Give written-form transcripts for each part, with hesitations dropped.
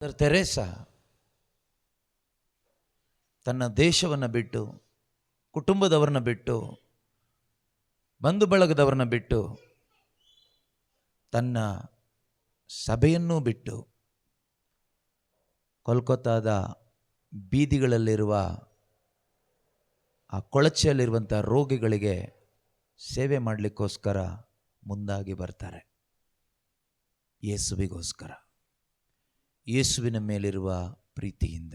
Mother Teresa ತನ್ನ ದೇಶವನ್ನು ಬಿಟ್ಟು, ಕುಟುಂಬದವರನ್ನ ಬಿಟ್ಟು, ಬಂಧು ಬಳಗದವರನ್ನ ಬಿಟ್ಟು, ತನ್ನ ಸಭೆಯನ್ನೂ ಬಿಟ್ಟು ಕೋಲ್ಕತ್ತಾದ ಬೀದಿಗಳಲ್ಲಿರುವ ಆ ಕೊಳಚೆಯಲ್ಲಿರುವಂಥ ರೋಗಿಗಳಿಗೆ ಸೇವೆ ಮಾಡಲಿಕ್ಕೋಸ್ಕರ ಮುಂದಾಗಿ ಬರ್ತಾರೆ. ಯೇಸುವಿಗೋಸ್ಕರ, ಯೇಸುವಿನ ಮೇಲಿರುವ ಪ್ರೀತಿಯಿಂದ,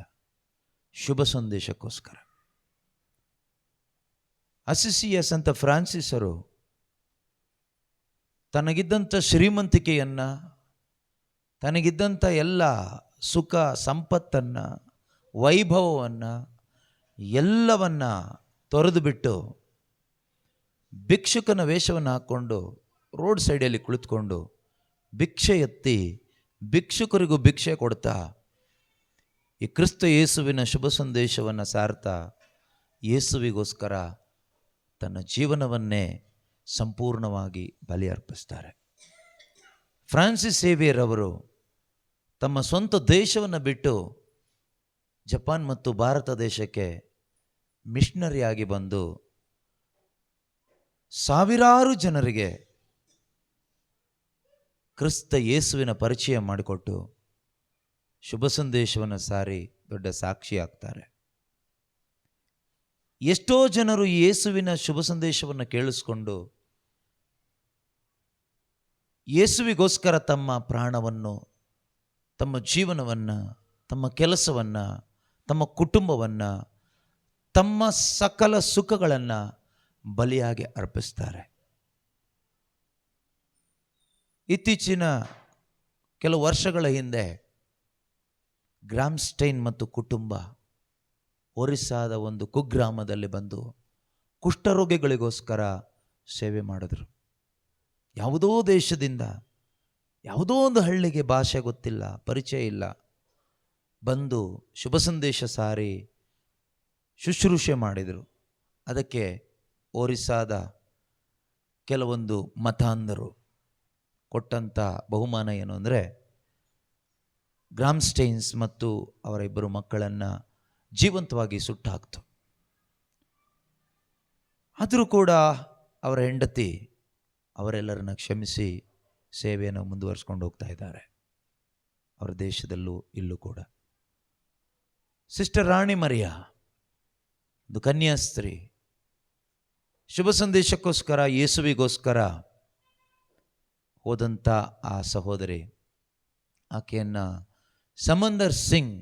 ಶುಭ ಸಂದೇಶಕ್ಕೋಸ್ಕರ. ಅಸಿಸಿಯ ಸಂತ ಫ್ರಾನ್ಸಿಸರು ತನಗಿದ್ದಂಥ ಶ್ರೀಮಂತಿಕೆಯನ್ನು, ತನಗಿದ್ದಂಥ ಎಲ್ಲ ಸುಖ ಸಂಪತ್ತನ್ನು, ವೈಭವವನ್ನು ಎಲ್ಲವನ್ನ ತೊರೆದು ಬಿಟ್ಟು ಭಿಕ್ಷುಕನ ವೇಷವನ್ನು ಹಾಕ್ಕೊಂಡು ರೋಡ್ ಸೈಡಲ್ಲಿ ಕುಳಿತುಕೊಂಡು ಭಿಕ್ಷೆ ಎತ್ತಿ ಭಿಕ್ಷುಕರಿಗೂ ಭಿಕ್ಷೆ ಕೊಡ್ತಾ ಈ ಕ್ರಿಸ್ತ ಯೇಸುವಿನ ಶುಭ ಸಂದೇಶವನ್ನು ಸಾರ್ತಾ ಯೇಸುವಿಗೋಸ್ಕರ ತನ್ನ ಜೀವನವನ್ನೇ ಸಂಪೂರ್ಣವಾಗಿ ಬಲಿ ಅರ್ಪಿಸ್ತಾರೆ. ಫ್ರಾನ್ಸಿಸ್ ಸೇವಿಯರ್ ಅವರು ತಮ್ಮ ಸ್ವಂತ ದೇಶವನ್ನು ಬಿಟ್ಟು ಜಪಾನ್ ಮತ್ತು ಭಾರತ ದೇಶಕ್ಕೆ ಮಿಷನರಿಯಾಗಿ ಬಂದು ಸಾವಿರಾರು ಜನರಿಗೆ ಕ್ರಿಸ್ತ ಯೇಸುವಿನ ಪರಿಚಯ ಮಾಡಿಕೊಟ್ಟು ಶುಭ ಸಂದೇಶವನ್ನು ಸಾರಿ ದೊಡ್ಡ ಸಾಕ್ಷಿಯಾಗ್ತಾರೆ. ಎಷ್ಟೋ ಜನರು ಯೇಸುವಿನ ಶುಭ ಸಂದೇಶವನ್ನು ಕೇಳಿಸ್ಕೊಂಡು ಯೇಸುವಿಗೋಸ್ಕರ ತಮ್ಮ ಪ್ರಾಣವನ್ನು, ತಮ್ಮ ಜೀವನವನ್ನು, ತಮ್ಮ ಕೆಲಸವನ್ನು, ತಮ್ಮ ಕುಟುಂಬವನ್ನು, ತಮ್ಮ ಸಕಲ ಸುಖಗಳನ್ನು ಬಲಿಯಾಗಿ ಅರ್ಪಿಸ್ತಾರೆ. ಇತ್ತೀಚಿನ ಕೆಲವು ವರ್ಷಗಳ ಹಿಂದೆ ಗ್ರಾಮ್ಸ್ಟೈನ್ ಮತ್ತು ಕುಟುಂಬ ಒರಿಸ್ಸಾದ ಒಂದು ಕುಗ್ರಾಮದಲ್ಲಿ ಬಂದು ಕುಷ್ಠರೋಗಿಗಳಿಗೋಸ್ಕರ ಸೇವೆ ಮಾಡಿದ್ರು. ಯಾವುದೋ ದೇಶದಿಂದ, ಯಾವುದೋ ಒಂದು ಹಳ್ಳಿಗೆ ಭಾಷೆ ಗೊತ್ತಿಲ್ಲ, ಪರಿಚಯ ಇಲ್ಲ, ಬಂದು ಶುಭ ಸಂದೇಶ ಸಾರಿ ಶುಶ್ರೂಷೆ ಮಾಡಿದರು. ಅದಕ್ಕೆ ಒರಿಸ್ಸಾದ ಕೆಲವೊಂದು ಮತಾಂಧರು ಕೊಟ್ಟಂಥ ಬಹುಮಾನ ಏನು ಅಂದರೆ, ಗ್ರಾಮ್ಸ್ಟೈನ್ಸ್ ಮತ್ತು ಅವರ ಇಬ್ಬರು ಮಕ್ಕಳನ್ನು ಜೀವಂತವಾಗಿ ಸುಟ್ಟು ಹಾಕ್ತು. ಆದರೂ ಕೂಡ ಅವರ ಹೆಂಡತಿ ಅವರೆಲ್ಲರನ್ನ ಕ್ಷಮಿಸಿ ಸೇವೆಯನ್ನು ಮುಂದುವರಿಸ್ಕೊಂಡು ಹೋಗ್ತಾ ಇದ್ದಾರೆ, ಅವರ ದೇಶದಲ್ಲೂ ಇಲ್ಲೂ ಕೂಡ. ಸಿಸ್ಟರ್ ರಾಣಿ ಮರಿಯಾ, ಒಂದು ಕನ್ಯಾಸ್ತ್ರೀ, ಶುಭ ಸಂದೇಶಕ್ಕೋಸ್ಕರ ಯೇಸುವಿಗೋಸ್ಕರ ಹೋದಂಥ ಆ ಸಹೋದರಿ, ಆಕೆಯನ್ನು ಸಮಂದರ್ ಸಿಂಗ್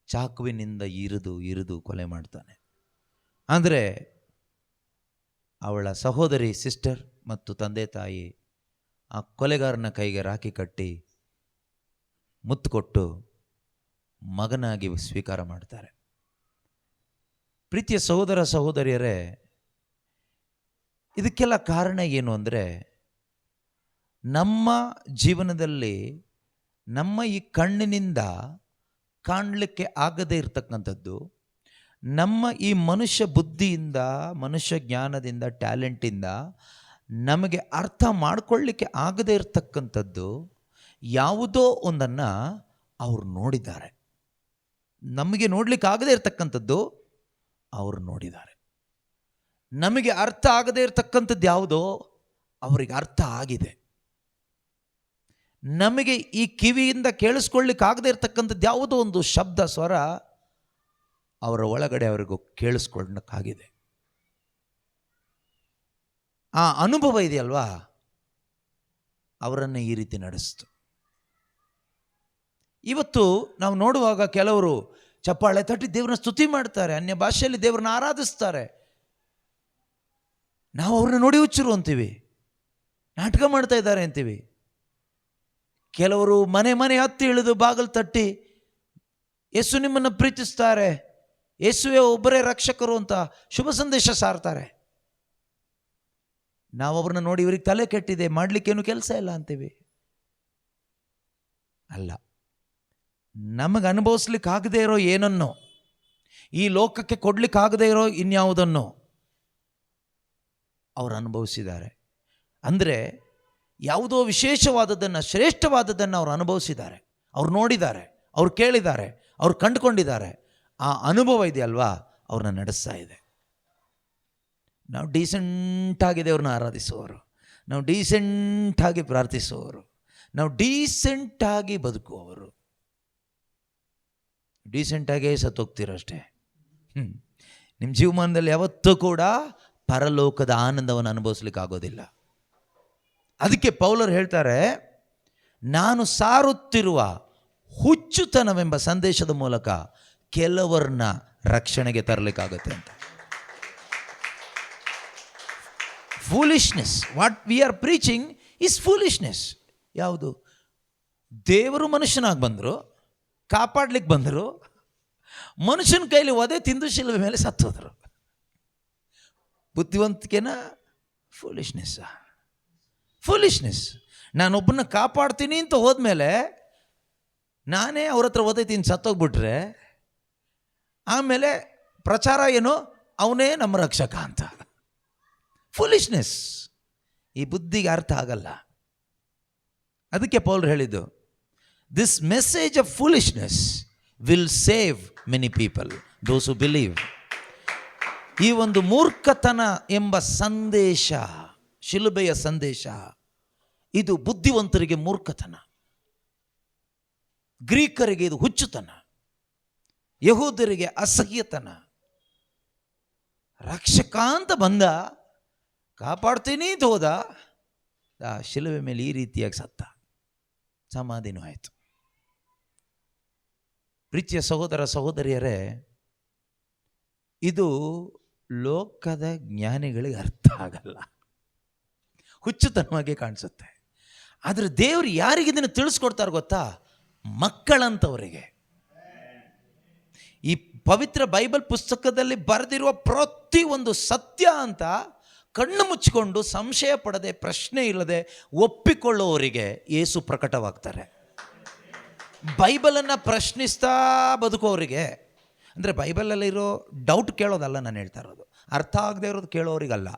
ಚಾಕುವಿನಿಂದ ಇರಿದು ಕೊಲೆ ಮಾಡ್ತಾನೆ. ಅಂದರೆ ಅವಳ ಸಹೋದರಿ ಸಿಸ್ಟರ್ ಮತ್ತು ತಂದೆ ತಾಯಿ ಆ ಕೊಲೆಗಾರನ ಕೈಗೆ ರಾಖಿ ಕಟ್ಟಿ ಮುತ್ತು ಕೊಟ್ಟು ಮಗನಾಗಿ ಸ್ವೀಕಾರ ಮಾಡ್ತಾರೆ. ಪ್ರೀತಿಯ ಸಹೋದರ ಸಹೋದರಿಯರೇ, ಇದಕ್ಕೆಲ್ಲ ಕಾರಣ ಏನು ಅಂದರೆ, ನಮ್ಮ ಜೀವನದಲ್ಲಿ ನಮ್ಮ ಈ ಕಣ್ಣಿನಿಂದ ಕಾಣಲಿಕ್ಕೆ ಆಗದೇ ಇರತಕ್ಕಂಥದ್ದು, ನಮ್ಮ ಈ ಮನುಷ್ಯ ಬುದ್ಧಿಯಿಂದ, ಮನುಷ್ಯ ಜ್ಞಾನದಿಂದ, ಟ್ಯಾಲೆಂಟಿಂದ ನಮಗೆ ಅರ್ಥ ಮಾಡಿಕೊಳ್ಳಿಕ್ಕೆ ಆಗದೇ ಇರತಕ್ಕಂಥದ್ದು ಯಾವುದೋ ಒಂದನ್ನು ಅವರು ನೋಡಿದ್ದಾರೆ. ನಮಗೆ ನೋಡಲಿಕ್ಕೆ ಆಗದೇ ಇರತಕ್ಕಂಥದ್ದು ಅವರು ನೋಡಿದ್ದಾರೆ. ನಮಗೆ ಅರ್ಥ ಆಗದೇ ಇರತಕ್ಕಂಥದ್ದು ಯಾವುದೋ ಅವರಿಗೆ ಅರ್ಥ ಆಗಿದೆ. ನಮಗೆ ಈ ಕಿವಿಯಿಂದ ಕೇಳಿಸ್ಕೊಳ್ಳಿಕ್ಕೆ ಆಗದೇ ಇರತಕ್ಕಂಥದ್ದು ಯಾವುದೋ ಒಂದು ಶಬ್ದ, ಸ್ವರ ಅವರ ಒಳಗಡೆ ಅವರಿಗೂ ಕೇಳಿಸ್ಕೊಳ್ಳಕ್ಕಾಗಿದೆ. ಆ ಅನುಭವ ಇದೆಯಲ್ವಾ, ಅವರನ್ನು ಈ ರೀತಿ ನಡೆಸ್ತು. ಇವತ್ತು ನಾವು ನೋಡುವಾಗ ಕೆಲವರು ಚಪ್ಪಾಳೆ ತಟ್ಟಿ ದೇವ್ರನ್ನ ಸ್ತುತಿ ಮಾಡ್ತಾರೆ, ಅನ್ಯ ಭಾಷೆಯಲ್ಲಿ ದೇವ್ರನ್ನ ಆರಾಧಿಸ್ತಾರೆ. ನಾವು ಅವ್ರನ್ನ ನೋಡಿ ಹುಚ್ಚರು ಅಂತೀವಿ, ನಾಟಕ ಮಾಡ್ತಾ ಇದ್ದಾರೆ ಅಂತೀವಿ. ಕೆಲವರು ಮನೆ ಮನೆ ಹತ್ತಿ ಇಳಿದು ಬಾಗಿಲು ತಟ್ಟಿ ಯೇಸು ನಿಮ್ಮನ್ನು ಪ್ರೀತಿಸ್ತಾರೆ, ಯೇಸುವೇ ಒಬ್ಬರೇ ರಕ್ಷಕರು ಅಂತ ಶುಭ ಸಂದೇಶ ಸಾರ್ತಾರೆ. ನಾವು ಅವ್ರನ್ನ ನೋಡಿ ಇವ್ರಿಗೆ ತಲೆ ಕೆಟ್ಟಿದೆ, ಮಾಡಲಿಕ್ಕೇನು ಕೆಲಸ ಇಲ್ಲ ಅಂತೀವಿ. ಅಲ್ಲ, ನಮಗೆ ಅನುಭವಿಸ್ಲಿಕ್ಕಾಗದೇ ಇರೋ ಏನನ್ನೋ, ಈ ಲೋಕಕ್ಕೆ ಕೊಡ್ಲಿಕ್ಕಾಗದೇ ಇರೋ ಇನ್ಯಾವುದನ್ನು ಅವರು ಅನುಭವಿಸಿದ್ದಾರೆ. ಅಂದರೆ ಯಾವುದೋ ವಿಶೇಷವಾದದ್ದನ್ನು, ಶ್ರೇಷ್ಠವಾದದ್ದನ್ನು ಅವರು ಅನುಭವಿಸಿದ್ದಾರೆ, ಅವ್ರು ನೋಡಿದ್ದಾರೆ, ಅವ್ರು ಕೇಳಿದ್ದಾರೆ, ಅವ್ರು ಕಂಡುಕೊಂಡಿದ್ದಾರೆ. ಆ ಅನುಭವ ಇದೆಯಲ್ವಾ, ಅವ್ರನ್ನ ನಡೆಸ್ತಾ ಇದೆ. ನಾವು ಡೀಸೆಂಟಾಗಿ ದೇವ್ರನ್ನ ಆರಾಧಿಸುವವರು, ನಾವು ಡೀಸೆಂಟಾಗಿ ಪ್ರಾರ್ಥಿಸುವವರು, ನಾವು ಡೀಸೆಂಟಾಗಿ ಬದುಕುವವರು. ಡೀಸೆಂಟಾಗೇ ಸತ್ತೋಗ್ತೀರಷ್ಟೇ. ನಿಮ್ಮ ಜೀವಮಾನದಲ್ಲಿ ಯಾವತ್ತೂ ಕೂಡ ಪರಲೋಕದ ಆನಂದವನ್ನು ಅನುಭವಿಸ್ಲಿಕ್ಕೆ ಆಗೋದಿಲ್ಲ. ಅದಕ್ಕೆ ಪೌಲರು ಹೇಳ್ತಾರೆ, ನಾನು ಸಾರುತ್ತಿರುವ ಹುಚ್ಚುತನವೆಂಬ ಸಂದೇಶದ ಮೂಲಕ ಕೆಲವರನ್ನ ರಕ್ಷಣೆಗೆ ತರಲಿಕ್ಕಾಗುತ್ತೆ ಅಂತ. Foolishness, what we are preaching is foolishness. ಯಾವುದು? ದೇವರು ಮನುಷ್ಯನಾಗಿ ಬಂದರು, ಕಾಪಾಡ್ಲಿಕ್ಕೆ ಬಂದರು, ಮನುಷ್ಯನ ಕೈಲಿ ಒದೆ ತಿಂದು ಶಿಲುಬೆ ಮೇಲೆ ಸತ್ತೋದ್ರು. ಬುದ್ಧಿವಂತಿಕೆನ? ಫೂಲಿಶ್ನೆಸ್. ನಾನೊಬ್ಬನ ಕಾಪಾಡ್ತೀನಿ ಅಂತ ಹೋದ್ಮೇಲೆ ನಾನೇ ಅವ್ರ ಹತ್ರ ಒದೆ ತಿಂದು ಸತ್ತೋಗ್ಬಿಟ್ರೆ ಆಮೇಲೆ ಪ್ರಚಾರ ಏನು, ಅವನೇ ನಮ್ಮ ರಕ್ಷಕ ಅಂತ. ಫೂಲಿಶ್ನೆಸ್. ಈ ಬುದ್ಧಿಗೆ ಅರ್ಥ ಆಗಲ್ಲ. ಅದಕ್ಕೆ ಪೌಲ್ ಹೇಳಿದ್ದು, this message of foolishness will save many people, those who believe. ಈ ಒಂದು ಮೂರ್ಖತನ ಎಂಬ ಸಂದೇಶ, ಶಿಲುಬೆಯ ಸಂದೇಶ, ಇದು ಬುದ್ಧಿವಂತರಿಗೆ ಮೂರ್ಖತನ, ಗ್ರೀಕರಿಗೆ ಇದು ಹುಚ್ಚುತನ, ಯಹೂದರಿಗೆ ಅಸಹ್ಯತನ. ರಕ್ಷಕ ಅಂತ ಬಂದ, ಕಾಪಾಡ್ತೀನಿ ಅಂತ ಹೋದ, ಆ ಶಿಲುಬೆ ಮೇಲೆ ಈ ರೀತಿಯಾಗಿ ಸತ್ತ, ಸಮಾಧಿನೂ ಆಯಿತು. ಪ್ರೀತಿಯ ಸಹೋದರ ಸಹೋದರಿಯರೇ, ಇದು ಲೋಕದ ಜ್ಞಾನಿಗಳಿಗೆ ಅರ್ಥ ಆಗಲ್ಲ, ಹುಚ್ಚುತನವಾಗಿ ಕಾಣಿಸುತ್ತೆ. ಆದರೆ ದೇವರು ಯಾರಿಗೆ ಇದನ್ನು ತಿಳಿಸ್ಕೊಡ್ತಾರೆ ಗೊತ್ತಾ? ಮಕ್ಕಳಂತವರಿಗೆ. ಈ ಪವಿತ್ರ ಬೈಬಲ್ ಪುಸ್ತಕದಲ್ಲಿ ಬರೆದಿರುವ ಪ್ರತಿಯೊಂದು ಸತ್ಯ ಅಂತ ಕಣ್ಣು ಮುಚ್ಚಿಕೊಂಡು ಸಂಶಯ ಪಡದೆ, ಪ್ರಶ್ನೆ ಇಲ್ಲದೆ ಒಪ್ಪಿಕೊಳ್ಳುವವರಿಗೆ ಯೇಸು ಪ್ರಕಟವಾಗ್ತಾರೆ. ಬೈಬಲನ್ನು ಪ್ರಶ್ನಿಸ್ತಾ ಬದುಕೋರಿಗೆ, ಅಂದರೆ ಬೈಬಲಲ್ಲಿರೋ ಡೌಟ್ ಕೇಳೋದಲ್ಲ ನಾನು ಹೇಳ್ತಾ ಇರೋದು, ಅರ್ಥ ಆಗದೆ ಇರೋದು ಕೇಳೋರಿಗಲ್ಲ.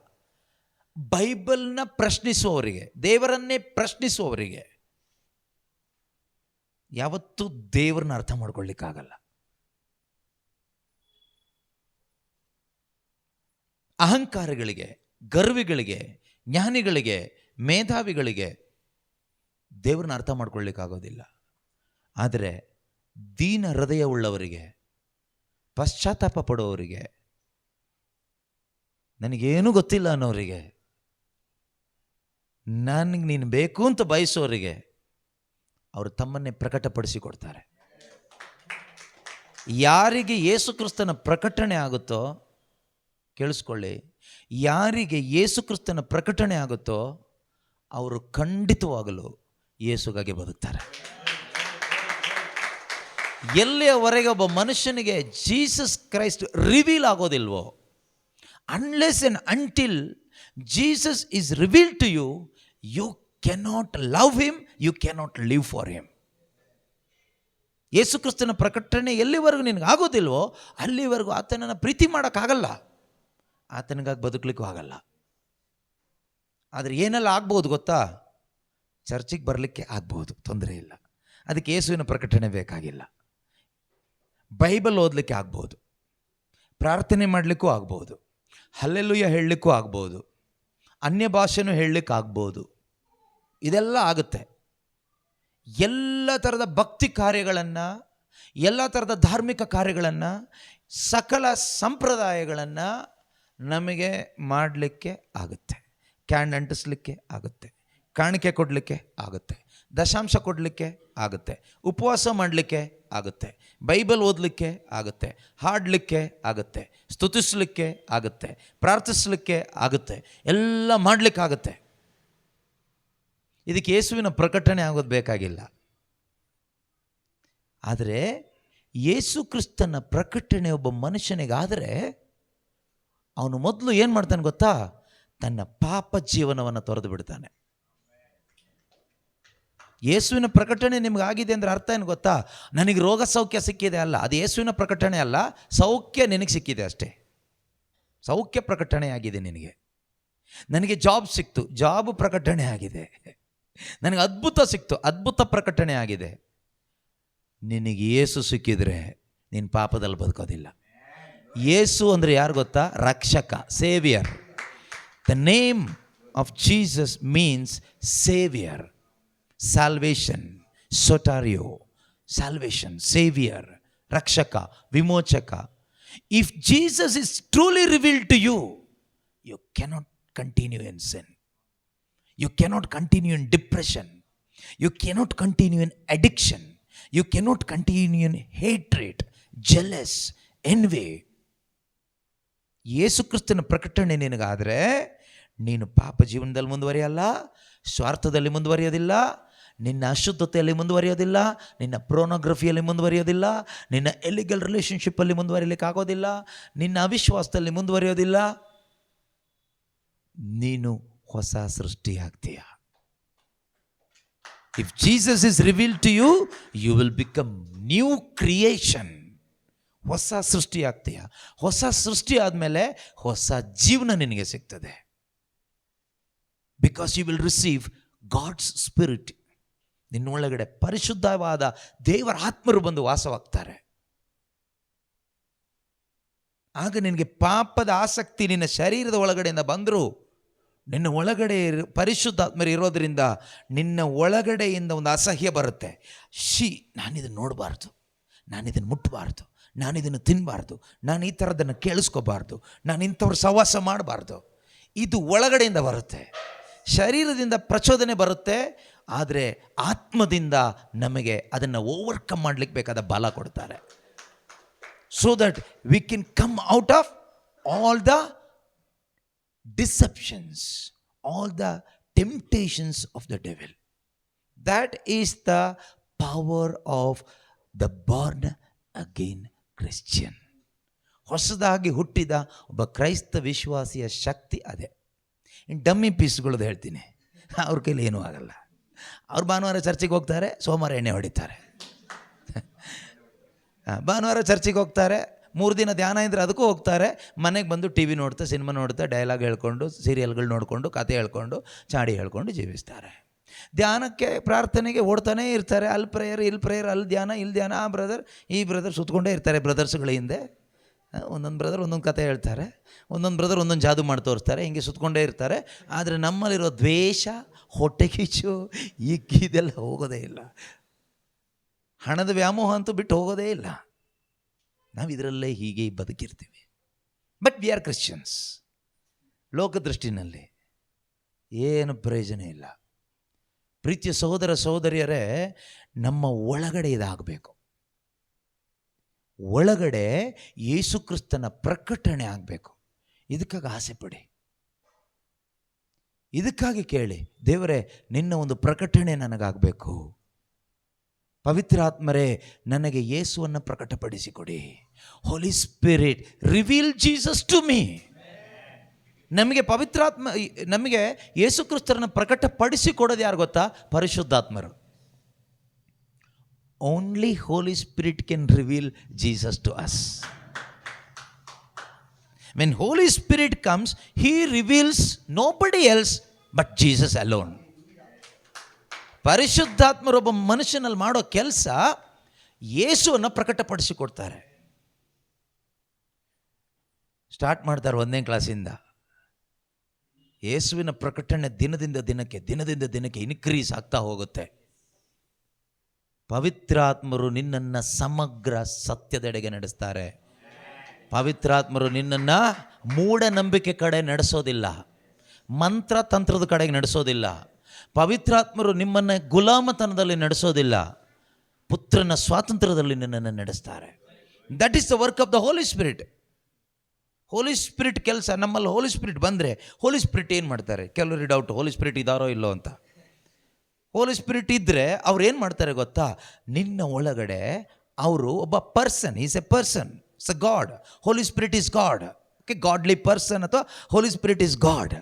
ಬೈಬಲ್ನ ಪ್ರಶ್ನಿಸುವವರಿಗೆ, ದೇವರನ್ನೇ ಪ್ರಶ್ನಿಸುವವರಿಗೆ ಯಾವತ್ತೂ ದೇವರನ್ನ ಅರ್ಥ ಮಾಡ್ಕೊಳ್ಳಿಕ್ಕಾಗಲ್ಲ. ಅಹಂಕಾರಿಗಳಿಗೆ, ಗರ್ವಿಗಳಿಗೆ, ಜ್ಞಾನಿಗಳಿಗೆ, ಮೇಧಾವಿಗಳಿಗೆ ದೇವ್ರನ್ನ ಅರ್ಥ ಮಾಡ್ಕೊಳ್ಳಿಕ್ಕಾಗೋದಿಲ್ಲ. ಆದರೆ ದೀನ ಹೃದಯವುಳ್ಳವರಿಗೆ, ಪಶ್ಚಾತ್ತಾಪ ಪಡುವವರಿಗೆ, ನನಗೇನೂ ಗೊತ್ತಿಲ್ಲ ಅನ್ನೋರಿಗೆ, ನನಗೆ ನೀನು ಬೇಕು ಅಂತ ಬಯಸೋರಿಗೆ ಅವರು ತಮ್ಮನ್ನೇ ಪ್ರಕಟಪಡಿಸಿಕೊಡ್ತಾರೆ. ಯಾರಿಗೆ ಯೇಸು ಕ್ರಿಸ್ತನ ಪ್ರಕಟಣೆ ಆಗುತ್ತೋ, ಕೇಳಿಸ್ಕೊಳ್ಳಿ, ಯಾರಿಗೆ ಯೇಸು ಕ್ರಿಸ್ತನ ಪ್ರಕಟಣೆ ಆಗುತ್ತೋ ಅವರು ಖಂಡಿತವಾಗಲು ಯೇಸುಗಾಗಿ ಬದುಕ್ತಾರೆ. ಎಲ್ಲಿಯವರೆಗೆ ಒಬ್ಬ ಮನುಷ್ಯನಿಗೆ ಜೀಸಸ್ ಕ್ರೈಸ್ಟ್ ರಿವೀಲ್ ಆಗೋದಿಲ್ವೋ, unless and until Jesus is revealed to you, you cannot love him, you cannot live for him. Yesu ಕ್ರಿಸ್ತನ ಪ್ರಕಟಣೆ ಎಲ್ಲಿವರೆಗೂ ನಿನಗೆ ಆಗೋದಿಲ್ವೋ ಅಲ್ಲಿವರೆಗೂ ಆತನನ್ನು ಪ್ರೀತಿ ಮಾಡೋಕ್ಕಾಗಲ್ಲ, ಆತನಿಗಾಗಿ ಬದುಕಲಿಕ್ಕೂ ಆಗಲ್ಲ. ಆದರೆ ಏನೆಲ್ಲ ಆಗ್ಬೋದು ಗೊತ್ತಾ? ಚರ್ಚಿಗೆ ಬರಲಿಕ್ಕೆ ಆಗ್ಬೋದು, ತೊಂದರೆ ಇಲ್ಲ, ಅದಕ್ಕೆ ಯೇಸುವಿನ ಪ್ರಕಟಣೆ ಬೇಕಾಗಿಲ್ಲ. ಬೈಬಲ್ ಓದಲಿಕ್ಕೆ ಆಗ್ಬೋದು, ಪ್ರಾರ್ಥನೆ ಮಾಡಲಿಕ್ಕೂ ಆಗ್ಬೋದು, ಹಲ್ಲೆಲೂಯ ಹೇಳಲಿಕ್ಕೂ ಆಗ್ಬೋದು, ಅನ್ಯ ಭಾಷೆನೂ ಹೇಳಲಿಕ್ಕೆ ಆಗ್ಬೋದು, ಇದೆಲ್ಲ ಆಗುತ್ತೆ. ಎಲ್ಲ ಥರದ ಭಕ್ತಿ ಕಾರ್ಯಗಳನ್ನು, ಎಲ್ಲ ಥರದ ಧಾರ್ಮಿಕ ಕಾರ್ಯಗಳನ್ನು, ಸಕಲ ಸಂಪ್ರದಾಯಗಳನ್ನು ನಮಗೆ ಮಾಡಲಿಕ್ಕೆ ಆಗುತ್ತೆ. ಕ್ಯಾಂಡ್ ಅಂಟಿಸ್ಲಿಕ್ಕೆ ಆಗುತ್ತೆ, ಕಾಣಿಕೆ ಕೊಡಲಿಕ್ಕೆ ಆಗುತ್ತೆ, ದಶಾಂಶ ಕೊಡಲಿಕ್ಕೆ ಆಗುತ್ತೆ, ಉಪವಾಸ ಮಾಡಲಿಕ್ಕೆ ಆಗುತ್ತೆ, ಬೈಬಲ್ ಓದಲಿಕ್ಕೆ ಆಗುತ್ತೆ, ಹಾಡಲಿಕ್ಕೆ ಆಗುತ್ತೆ, ಸ್ತುತಿಸಲಿಕ್ಕೆ ಆಗುತ್ತೆ, ಪ್ರಾರ್ಥಿಸಲಿಕ್ಕೆ ಆಗುತ್ತೆ, ಎಲ್ಲ ಮಾಡಲಿಕ್ಕಾಗುತ್ತೆ. ಇದಕ್ಕೆ ಯೇಸುವಿನ ಪ್ರಕಟಣೆ ಆಗೋದು ಬೇಕಾಗಿಲ್ಲ. ಆದರೆ ಯೇಸು ಕ್ರಿಸ್ತನ ಪ್ರಕಟಣೆ ಒಬ್ಬ ಮನುಷ್ಯನಿಗಾದರೆ ಅವನು ಮೊದಲು ಏನು ಮಾಡ್ತಾನೆ ಗೊತ್ತಾ? ತನ್ನ ಪಾಪ ಜೀವನವನ್ನು ತೊರೆದು ಬಿಡ್ತಾನೆ. ಯೇಸುವಿನ ಪ್ರಕಟಣೆ ನಿಮಗಾಗಿದೆ ಅಂದರೆ ಅರ್ಥ ಏನು ಗೊತ್ತಾ? ನನಗೆ ರೋಗ ಸೌಖ್ಯ ಸಿಕ್ಕಿದೆ ಅಲ್ಲ, ಅದು ಯೇಸುವಿನ ಪ್ರಕಟಣೆ ಅಲ್ಲ, ಸೌಖ್ಯ ನಿನಗೆ ಸಿಕ್ಕಿದೆ ಅಷ್ಟೇ. ಸೌಖ್ಯ ಪ್ರಕಟಣೆ ಆಗಿದೆ ನಿನಗೆ. ನನಗೆ ಜಾಬ್ ಸಿಕ್ತು, ಜಾಬ್ ಪ್ರಕಟಣೆ ಆಗಿದೆ. ನನಗೆ ಅದ್ಭುತ ಸಿಕ್ತು, ಅದ್ಭುತ ಪ್ರಕಟಣೆ ಆಗಿದೆ. ನಿನಗೆ ಯೇಸು ಸಿಕ್ಕಿದ್ರೆ ನೀನು ಪಾಪದಲ್ಲಿ ಬದುಕೋದಿಲ್ಲ. ಯೇಸು ಅಂದರೆ ಯಾರು ಗೊತ್ತಾ? ರಕ್ಷಕ, saviour. The name of Jesus means saviour, salvation, ಸೊಟಾರಿಯೋ, ಸಾಲ್ವೇಷನ್, ಸೇವಿಯರ್, ರಕ್ಷಕ, ವಿಮೋಚಕ. If Jesus is truly revealed to you, you cannot continue in sin, you cannot continue in depression, you cannot continue in addiction, you cannot continue in hatred, jealous, envy. Yesu ಕ್ರಿಸ್ತನ ಪ್ರಕಟಣೆ ನಿನಗಾದರೆ ನೀನು ಪಾಪ ಜೀವನದಲ್ಲಿ ಮುಂದುವರಿಯಲ್ಲ, ಸ್ವಾರ್ಥದಲ್ಲಿ ಮುಂದುವರಿಯೋದಿಲ್ಲ, ನಿನ್ನ ಅಶುದ್ಧತೆಯಲ್ಲಿ ಮುಂದುವರಿಯೋದಿಲ್ಲ, ನಿನ್ನ ಪ್ರೋನೋಗ್ರಫಿಯಲ್ಲಿ ಮುಂದುವರಿಯೋದಿಲ್ಲ, ನಿನ್ನ ಎಲಿಗಲ್ ರಿಲೇಷನ್ಶಿಪ್ಪಲ್ಲಿ ಮುಂದುವರಿಲಿಕ್ಕೆ ಆಗೋದಿಲ್ಲ, ನಿನ್ನ ಅವಿಶ್ವಾಸದಲ್ಲಿ ಮುಂದುವರಿಯೋದಿಲ್ಲ. ನೀನು ಹೊಸ ಸೃಷ್ಟಿಯಾಗ್ತೀಯ. If Jesus is revealed to you, you will become new creation. ಹೊಸ ಸೃಷ್ಟಿ ಆಗ್ತೀಯ. ಹೊಸ ಸೃಷ್ಟಿ ಆದಮೇಲೆ ಹೊಸ ಜೀವನ ನಿನಗೆ ಸಿಗ್ತದೆ. Because you will receive God's spirit. ನಿನ್ನೊಳಗಡೆ ಪರಿಶುದ್ಧವಾದ ದೇವರ ಆತ್ಮರು ಬಂದು ವಾಸವಾಗ್ತಾರೆ. ಆಗ ನಿನಗೆ ಪಾಪದ ಆಸಕ್ತಿ ನಿನ್ನ ಶರೀರದ ಒಳಗಡೆಯಿಂದ ಬಂದರೂ, ನಿನ್ನ ಒಳಗಡೆ ಪರಿಶುದ್ಧಾತ್ಮರು ಇರೋದರಿಂದ ನಿನ್ನ ಒಳಗಡೆಯಿಂದ ಒಂದು ಅಸಹ್ಯ ಬರುತ್ತೆ. ನಾನಿದನ್ನು ನೋಡಬಾರ್ದು, ನಾನಿದನ್ನು ಮುಟ್ಟಬಾರ್ದು, ನಾನಿದನ್ನು ತಿನ್ನಬಾರ್ದು, ನಾನು ಈ ಥರದನ್ನು ಕೇಳಿಸ್ಕೋಬಾರ್ದು, ನಾನು ಇಂಥವ್ರ ಸಹವಾಸ ಮಾಡಬಾರ್ದು. ಇದು ಒಳಗಡೆಯಿಂದ ಬರುತ್ತೆ. ಶರೀರದಿಂದ ಪ್ರಚೋದನೆ ಬರುತ್ತೆ, ಆದರೆ ಆತ್ಮದಿಂದ ನಮಗೆ ಅದನ್ನು ಓವರ್ಕಮ್ ಮಾಡಲಿಕ್ಕೆ ಬೇಕಾದ ಬಲ ಕೊಡ್ತಾರೆ. So that we can come out of all the deceptions, all the temptations of the devil. That is the power of the born again Christian. ಹೊಸದಾಗಿ ಹುಟ್ಟಿದ ಒಬ್ಬ ಕ್ರೈಸ್ತ ವಿಶ್ವಾಸಿಯ ಶಕ್ತಿ ಅದೇ. ಡಮ್ಮಿ ಪೀಸ್ಗಳದ್ದು ಹೇಳ್ತೀನಿ, ಅವ್ರ ಕೈಲಿ ಏನೂ ಆಗಲ್ಲ. ಅವ್ರು ಭಾನುವಾರ ಚರ್ಚಿಗೆ ಹೋಗ್ತಾರೆ, ಸೋಮವಾರ ಎಣ್ಣೆ ಹೊಡಿತಾರೆ. ಭಾನುವಾರ ಚರ್ಚಿಗೆ ಹೋಗ್ತಾರೆ, 3 ದಿನ ಧ್ಯಾನ ಇದ್ದರೆ ಅದಕ್ಕೂ ಹೋಗ್ತಾರೆ. ಮನೆಗೆ ಬಂದು ಟಿ ವಿ ನೋಡ್ತಾ, ಸಿನಿಮಾ ನೋಡ್ತಾ, ಡೈಲಾಗ್ ಹೇಳ್ಕೊಂಡು, ಸೀರಿಯಲ್ಗಳು ನೋಡಿಕೊಂಡು, ಕತೆ ಹೇಳ್ಕೊಂಡು, ಚಾಡಿ ಹೇಳ್ಕೊಂಡು ಜೀವಿಸ್ತಾರೆ. ಧ್ಯಾನಕ್ಕೆ, ಪ್ರಾರ್ಥನೆಗೆ ಓಡ್ತಾನೇ ಇರ್ತಾರೆ. ಅಲ್ಲಿ ಪ್ರೇಯರ್, ಇಲ್ಲಿ ಪ್ರೇಯರ್, ಅಲ್ಲಿ ಧ್ಯಾನ, ಇಲ್ಲಿ ಧ್ಯಾನ, ಆ ಬ್ರದರ್ ಈ ಬ್ರದರ್ ಸುತ್ತಕೊಂಡೇ ಇರ್ತಾರೆ. ಬ್ರದರ್ಸ್ಗಳ ಹಿಂದೆ ಒಂದೊಂದು ಬ್ರದರ್ ಒಂದೊಂದು ಕತೆ ಹೇಳ್ತಾರೆ, ಒಂದೊಂದು ಬ್ರದರ್ ಒಂದೊಂದು ಜಾದು ಮಾಡಿ ತೋರಿಸ್ತಾರೆ, ಹಿಂಗೆ ಸುತ್ತಕೊಂಡೇ ಇರ್ತಾರೆ. ಆದರೆ ನಮ್ಮಲ್ಲಿರೋ ದ್ವೇಷ, ಹೊಟ್ಟೆ ಕಿಚ್ಚು, ಇದೆಲ್ಲ ಹೋಗೋದೇ ಇಲ್ಲ. ಹಣದ ವ್ಯಾಮೋಹ ಅಂತೂ ಬಿಟ್ಟು ಹೋಗೋದೇ ಇಲ್ಲ. ನಾವು ಇದರಲ್ಲೇ ಹೀಗೆ ಬದುಕಿರ್ತೀವಿ. But we are Christians. ಲೋಕದೃಷ್ಟಿನಲ್ಲಿ ಏನು ಪ್ರಯೋಜನ ಇಲ್ಲ. ಪ್ರೀತಿಯ ಸಹೋದರ ಸಹೋದರಿಯರೇ, ನಮ್ಮ ಒಳಗಡೆ ಇದಾಗಬೇಕು. ಒಳಗಡೆ ಯೇಸು ಕ್ರಿಸ್ತನ ಪ್ರಕಟಣೆ ಆಗಬೇಕು. ಇದಕ್ಕಾಗಿ ಆಸೆ ಪಡಿ, ಇದಕ್ಕಾಗಿ ಕೇಳಿ, ದೇವರೇ ನಿನ್ನ ಒಂದು ಪ್ರಕಟಣೆ ನನಗಾಗಬೇಕು. ಪವಿತ್ರಾತ್ಮರೇ ನನಗೆ ಯೇಸುವನ್ನು ಪ್ರಕಟಪಡಿಸಿಕೊಡಿ. Holy spirit reveal Jesus to me. ನಮಗೆ ಪವಿತ್ರಾತ್ಮ, ನಮಗೆ ಯೇಸು ಕ್ರಿಸ್ತರನ್ನು ಪ್ರಕಟಪಡಿಸಿಕೊಡೋದು ಯಾರು ಗೊತ್ತಾ? ಪರಿಶುದ್ಧಾತ್ಮರು. Only holy spirit can reveal Jesus to us. When holy spirit comes, he reveals nobody else but Jesus alone. ಪರಿಶುದ್ಧಾತ್ಮರೊಬ್ಬ ಮನುಷ್ಯನಲ್ಲಿ ಮಾಡೋ ಕೆಲಸ ಯೇಸುವನ್ನು ಪ್ರಕಟಪಡಿಸಿಕೊಡ್ತಾರೆ. ಸ್ಟಾರ್ಟ್ ಮಾಡ್ತಾರೆ 1ನೇ ಕ್ಲಾಸಿಂದ. ಯೇಸುವಿನ ಪ್ರಕಟಣೆ ದಿನದಿಂದ ದಿನಕ್ಕೆ ಇನ್ಕ್ರೀಸ್ ಆಗ್ತಾ ಹೋಗುತ್ತೆ. ಪವಿತ್ರಾತ್ಮರು ನಿನ್ನನ್ನು ಸಮಗ್ರ ಸತ್ಯದೆಡೆಗೆ ನಡೆಸ್ತಾರೆ. ಪವಿತ್ರಾತ್ಮರು ನಿನ್ನನ್ನು ಮೂಢನಂಬಿಕೆ ಕಡೆ ನಡೆಸೋದಿಲ್ಲ, ಮಂತ್ರ ತಂತ್ರದ ಕಡೆಗೆ ನಡೆಸೋದಿಲ್ಲ. ಪವಿತ್ರಾತ್ಮರು ನಿಮ್ಮನ್ನು ಗುಲಾಮತನದಲ್ಲಿ ನಡೆಸೋದಿಲ್ಲ, ಪುತ್ರನ ಸ್ವಾತಂತ್ರ್ಯದಲ್ಲಿ ನಿನ್ನನ್ನು ನಡೆಸ್ತಾರೆ. That is the work of the Holi Spirit. Holy Spirit ಕೆಲಸ. ನಮ್ಮಲ್ಲಿ ಹೋಲಿ ಸ್ಪಿರಿಟ್ ಬಂದರೆ, ಹೋಲಿ ಸ್ಪಿರಿಟ್ ಏನು ಮಾಡ್ತಾರೆ? ಕೆಲವರು ಡೌಟ್, ಹೋಲಿ ಸ್ಪಿರಿಟ್ ಇದ್ದಾರೋ ಇಲ್ಲೋ ಅಂತ. ಹೋಲಿ ಸ್ಪಿರಿಟ್ ಇದ್ದರೆ ಅವ್ರು ಏನು ಮಾಡ್ತಾರೆ ಗೊತ್ತಾ? ನಿನ್ನ ಒಳಗಡೆ ಅವರು ಒಬ್ಬ person, is a person, it's a God. Holy Spirit is God. Okay, godly person ಅಥವಾ Holy Spirit is God.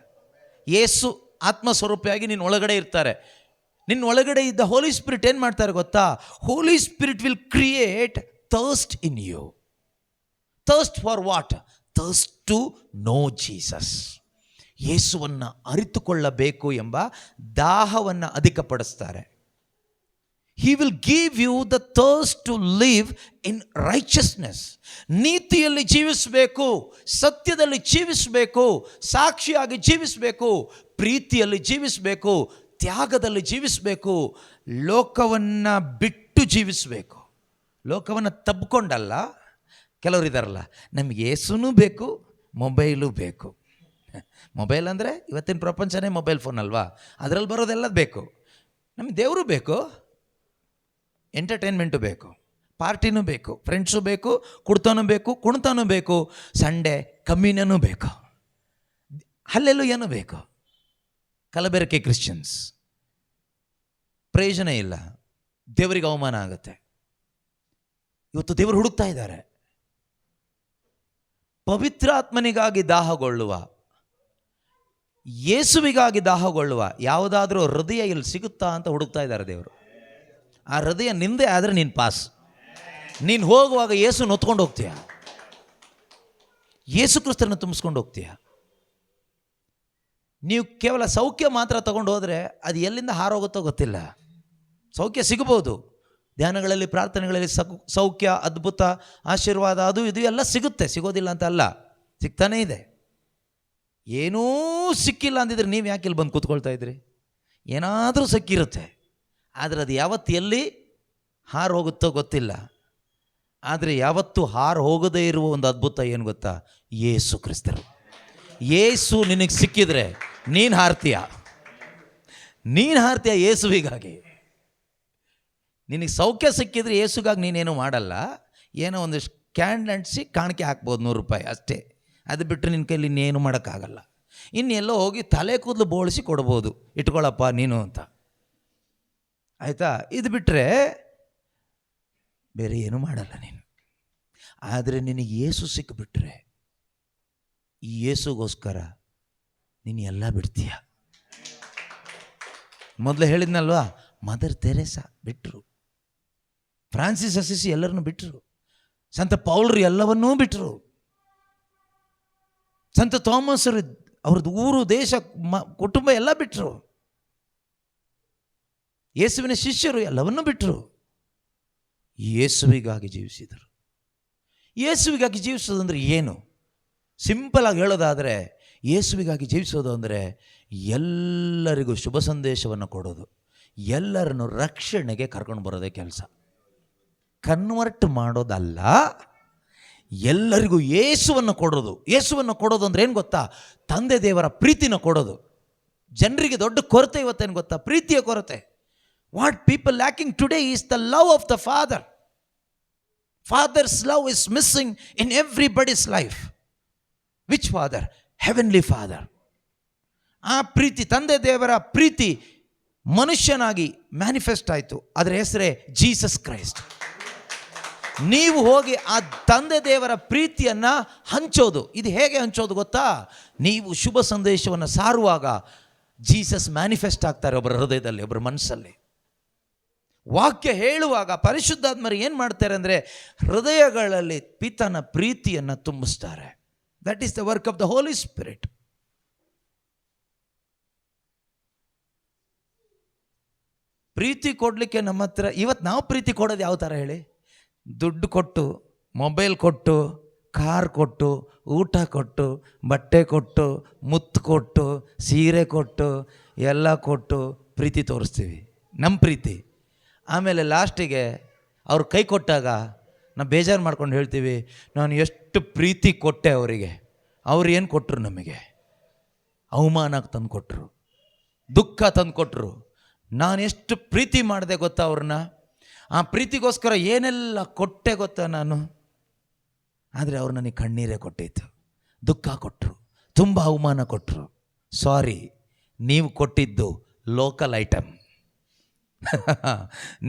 Yesu ಆತ್ಮಸ್ವರೂಪಿಯಾಗಿ ನಿನ್ನ ಒಳಗಡೆ ಇರ್ತಾರೆ. ನಿನ್ನ ಒಳಗಡೆ ಇದ್ದ ಹೋಲಿ ಸ್ಪಿರಿಟ್ ಏನು ಮಾಡ್ತಾರೆ ಗೊತ್ತಾ? Holy spirit will create thirst in you. Thirst for what? Thirst to know Jesus. ಯೇಸುವನ್ನು ಅರಿತುಕೊಳ್ಳಬೇಕು ಎಂಬ ದಾಹವನ್ನು ಅಧಿಕಪಡಿಸ್ತಾರೆ. He will give you the thirst to live in righteousness. ನೀತಿಯಲ್ಲಿ ಜೀವಿಸಬೇಕು, ಸತ್ಯದಲ್ಲಿ ಜೀವಿಸಬೇಕು, ಸಾಕ್ಷಿಯಾಗಿ ಜೀವಿಸಬೇಕು, ಪ್ರೀತಿಯಲ್ಲಿ ಜೀವಿಸಬೇಕು, ತ್ಯಾಗದಲ್ಲಿ ಜೀವಿಸಬೇಕು, ಲೋಕವನ್ನು ಬಿಟ್ಟು ಜೀವಿಸಬೇಕು. ಲೋಕವನ್ನು ತಬ್ಕೊಂಡಲ್ಲ. ಕೆಲವರು ಇದ್ದಾರಲ್ಲ, ನಮಗೆ ಯೇಸುನೂ ಬೇಕು, ಮೊಬೈಲು ಬೇಕು. ಮೊಬೈಲ್ ಅಂದರೆ ಇವತ್ತಿನ ಪ್ರಪಂಚನೇ ಮೊಬೈಲ್ ಫೋನ್ ಅಲ್ವಾ, ಅದರಲ್ಲಿ ಬರೋದೆಲ್ಲ ಬೇಕು. ನಮಗೆ ದೇವರು ಬೇಕು, ಎಂಟರ್ಟೈನ್ಮೆಂಟು ಬೇಕು, ಪಾರ್ಟಿನೂ ಬೇಕು, ಫ್ರೆಂಡ್ಸು ಬೇಕು, ಕುಡ್ತಾನೂ ಬೇಕು, ಕುಣ್ತಾನೂ ಬೇಕು, ಸಂಡೇ ಕಮ್ಯುನಿಯನೂ ಬೇಕು, ಹಲ್ಲೆಲ್ಲೂಯನೂ ಬೇಕು. ಕಲಬೆರಕೆ ಕ್ರಿಶ್ಚಿಯನ್ಸ್. ಪ್ರಯೋಜನ ಇಲ್ಲ, ದೇವರಿಗೆ ಅವಮಾನ ಆಗುತ್ತೆ. ಇವತ್ತು ದೇವರು ಹುಡುಕ್ತಾ ಇದ್ದಾರೆ. ಪವಿತ್ರಾತ್ಮನಿಗಾಗಿ ದಾಹಗೊಳ್ಳುವ, ಯೇಸುವಿಗಾಗಿ ದಾಹಗೊಳ್ಳುವ ಯಾವುದಾದ್ರೂ ಹೃದಯ ಇಲ್ಲಿ ಸಿಗುತ್ತಾ ಅಂತ ಹುಡುಕ್ತಾ ಇದ್ದಾರೆ ದೇವರು. ಆ ಹೃದಯ ನಿಂದೆ ಆದರೆ ನೀನು ಪಾಸ್. ನೀನು ಹೋಗುವಾಗ ಯೇಸು ಹೊತ್ಕೊಂಡು ಹೋಗ್ತೀಯ, ಯೇಸು ಕ್ರಿಸ್ತರನ್ನು ತುಂಬಿಸ್ಕೊಂಡು ಹೋಗ್ತೀಯ. ನೀವು ಕೇವಲ ಸೌಖ್ಯ ಮಾತ್ರ ತಗೊಂಡು ಹೋದರೆ ಅದು ಎಲ್ಲಿಂದ ಹಾರೋಗುತ್ತೋ ಗೊತ್ತಿಲ್ಲ. ಸೌಖ್ಯ ಸಿಗಬಹುದು, ಧ್ಯಾನಗಳಲ್ಲಿ ಪ್ರಾರ್ಥನೆಗಳಲ್ಲಿ ಸೌಖ್ಯ, ಅದ್ಭುತ, ಆಶೀರ್ವಾದ, ಅದು ಇದು ಎಲ್ಲ ಸಿಗುತ್ತೆ, ಸಿಗೋದಿಲ್ಲ ಅಂತ ಅಲ್ಲ, ಸಿಗ್ತಾನೇ ಇದೆ. ಏನೂ ಸಿಕ್ಕಿಲ್ಲ ಅಂದಿದ್ರೆ ನೀವು ಯಾಕೆ ಇಲ್ಲಿ ಬಂದು ಕೂತ್ಕೊಳ್ತಾ ಇದ್ರಿ? ಏನಾದರೂ ಸಿಕ್ಕಿರುತ್ತೆ, ಆದರೆ ಅದು ಯಾವತ್ತು ಎಲ್ಲಿ ಹಾರು ಹೋಗುತ್ತೋ ಗೊತ್ತಿಲ್ಲ. ಆದರೆ ಯಾವತ್ತು ಹಾರು ಹೋಗದೇ ಇರುವ ಒಂದು ಅದ್ಭುತ ಏನು ಗೊತ್ತಾ? ಯೇಸು ಕ್ರಿಸ್ತರು. ಯೇಸು ನಿನಗೆ ಸಿಕ್ಕಿದ್ರೆ ನೀನು ಹಾರ್ತೀಯ, ನೀನು ಹಾರ್ತೀಯ ಯೇಸುವಿಗಾಗಿ. ನಿನಗೆ ಸೌಖ್ಯ ಸಿಕ್ಕಿದ್ರೆ ಯೇಸುಗಾಗಿ ನೀನೇನು ಮಾಡಲ್ಲ, ಏನೋ ಒಂದು ಕ್ಯಾಂಡ್ ಅಂಟಿಸಿ ಕಾಣಿಕೆ ಹಾಕ್ಬೋದು, $100 ಅಷ್ಟೇ. ಅದು ಬಿಟ್ಟರೆ ನಿನ್ನ ಕೈಲಿ ಇನ್ನೇನು ಮಾಡೋಕ್ಕಾಗಲ್ಲ. ಇನ್ನೆಲ್ಲೋ ಹೋಗಿ ತಲೆ ಕೂದಲು ಬೋಳಿಸಿ ಕೊಡ್ಬೋದು, ಇಟ್ಕೊಳ್ಳಪ್ಪ ನೀನು ಅಂತ, ಆಯಿತಾ? ಇದು ಬಿಟ್ಟರೆ ಬೇರೆ ಏನು ಮಾಡಲ್ಲ ನೀನು. ಆದರೆ ನಿನಗೆ ಯೇಸು ಸಿಕ್ಕಿಬಿಟ್ರೆ, ಈ ಯೇಸುಗೋಸ್ಕರ ನೀನು ಎಲ್ಲ ಬಿಡ್ತೀಯ. ಮೊದಲು ಹೇಳಿದ್ನಲ್ವಾ, ಮದರ್ ತೆರೇಸಾ ಬಿಟ್ಟರು, ಫ್ರಾನ್ಸಿಸ್ ಅಸಿಸಿ ಎಲ್ಲರನ್ನೂ ಬಿಟ್ಟರು, ಸಂತ ಪೌಲರು ಎಲ್ಲವನ್ನೂ ಬಿಟ್ಟರು, ಸಂತ ಥಾಮಸರು ಅವ್ರದ್ದು ಊರು, ದೇಶ, ಕುಟುಂಬ ಎಲ್ಲ ಬಿಟ್ಟರು, ಯೇಸುವಿನ ಶಿಷ್ಯರು ಎಲ್ಲವನ್ನೂ ಬಿಟ್ಟರು, ಯೇಸುವಿಗಾಗಿ ಜೀವಿಸಿದರು. ಯೇಸುವಿಗಾಗಿ ಜೀವಿಸೋದಂದ್ರೆ ಏನು? ಸಿಂಪಲ್ ಆಗಿ ಹೇಳೋದಾದರೆ, ಯೇಸುವಿಗಾಗಿ ಜೀವಿಸೋದು ಅಂದರೆ ಎಲ್ಲರಿಗೂ ಶುಭ ಸಂದೇಶವನ್ನು ಕೊಡೋದು, ಎಲ್ಲರನ್ನು ರಕ್ಷಣೆಗೆ ಕರ್ಕೊಂಡು ಬರೋದೇ ಕೆಲಸ. ಕನ್ವರ್ಟ್ ಮಾಡೋದಲ್ಲ, ಎಲ್ಲರಿಗೂ ಯೇಸುವನ್ನು ಕೊಡೋದು. ಯೇಸುವನ್ನು ಕೊಡೋದು ಅಂದರೆ ಏನು ಗೊತ್ತಾ? ತಂದೆ ದೇವರ ಪ್ರೀತಿನ ಕೊಡೋದು. ಜನರಿಗೆ ದೊಡ್ಡ ಕೊರತೆ ಇವತ್ತೇನು ಗೊತ್ತಾ? ಪ್ರೀತಿಯ ಕೊರತೆ. What people lacking today is the love of the Father. Father's love is missing in everybody's life. Which Father? Heavenly Father. ಆ ಪ್ರೀತಿ, ತಂದೆ ದೇವರ ಪ್ರೀತಿ ಮನುಷ್ಯನಾಗಿ ಮ್ಯಾನಿಫೆಸ್ಟ್ ಆಯಿತು. ಅದರ ಹೆಸರೇ ಜೀಸಸ್ ಕ್ರೈಸ್ಟ್. ನೀವು ಹೋಗಿ ಆ ತಂದೆ ದೇವರ ಪ್ರೀತಿಯನ್ನು ಹಂಚೋದು. ಇದು ಹೇಗೆ ಹಂಚೋದು ಗೊತ್ತಾ? ನೀವು ಶುಭ ಸಂದೇಶವನ್ನು ಸಾರುವಾಗ ಜೀಸಸ್ ಮ್ಯಾನಿಫೆಸ್ಟ್ ಆಗ್ತಾರೆ ಒಬ್ಬರ ಹೃದಯದಲ್ಲಿ, ಒಬ್ಬರ ಮನಸ್ಸಲ್ಲಿ. ವಾಕ್ಯ ಹೇಳುವಾಗ ಪರಿಶುದ್ಧಾತ್ಮರು ಏನು ಮಾಡ್ತಾರೆ ಅಂದರೆ, ಹೃದಯಗಳಲ್ಲಿ ಪಿತನ ಪ್ರೀತಿಯನ್ನು ತುಂಬಿಸ್ತಾರೆ. That is the work of the Holi spirit. ಪ್ರೀತಿ ಕೊಡಲಿಕ್ಕೆ ನಮ್ಮ ಹತ್ರ ಇವತ್ತು ನಾವು ಪ್ರೀತಿ ಕೊಡೋದು ಯಾವ ಥರ ಹೇಳಿ? ದುಡ್ಡು ಕೊಟ್ಟು, ಮೊಬೈಲ್ ಕೊಟ್ಟು, ಕಾರ್ ಕೊಟ್ಟು, ಊಟ ಕೊಟ್ಟು, ಬಟ್ಟೆ ಕೊಟ್ಟು, ಮುತ್ತು ಕೊಟ್ಟು, ಸೀರೆ ಕೊಟ್ಟು, ಎಲ್ಲ ಕೊಟ್ಟು ಪ್ರೀತಿ ತೋರಿಸ್ತೀವಿ, ನಮ್ಮ ಪ್ರೀತಿ. ಆಮೇಲೆ ಲಾಸ್ಟಿಗೆ ಅವ್ರು ಕೈ ಕೊಟ್ಟಾಗ ನಾವು ಬೇಜಾರು ಮಾಡ್ಕೊಂಡು ಹೇಳ್ತೀವಿ, ನಾನು ಎಷ್ಟು ಪ್ರೀತಿ ಕೊಟ್ಟೆ ಅವರಿಗೆ, ಅವ್ರು ಏನು ಕೊಟ್ಟರು ನಮಗೆ? ಅವಮಾನಕ್ಕೆ ತಂದು ಕೊಟ್ಟರು, ದುಃಖ ತಂದು ಕೊಟ್ಟರು. ನಾನು ಎಷ್ಟು ಪ್ರೀತಿ ಮಾಡಿದೆ ಗೊತ್ತಾ ಅವ್ರನ್ನ? ಆ ಪ್ರೀತಿಗೋಸ್ಕರ ಏನೆಲ್ಲ ಕೊಟ್ಟೆ ಗೊತ್ತಾ ನಾನು? ಆದರೆ ಅವ್ರು ನನಗೆ ಕಣ್ಣೀರೇ ಕೊಟ್ಟಿತ್ತು, ದುಃಖ ಕೊಟ್ಟರು, ತುಂಬ ಅವಮಾನ ಕೊಟ್ಟರು. ಸಾರಿ, ನೀವು ಕೊಟ್ಟಿದ್ದು ಲೋಕಲ್ ಐಟಮ್.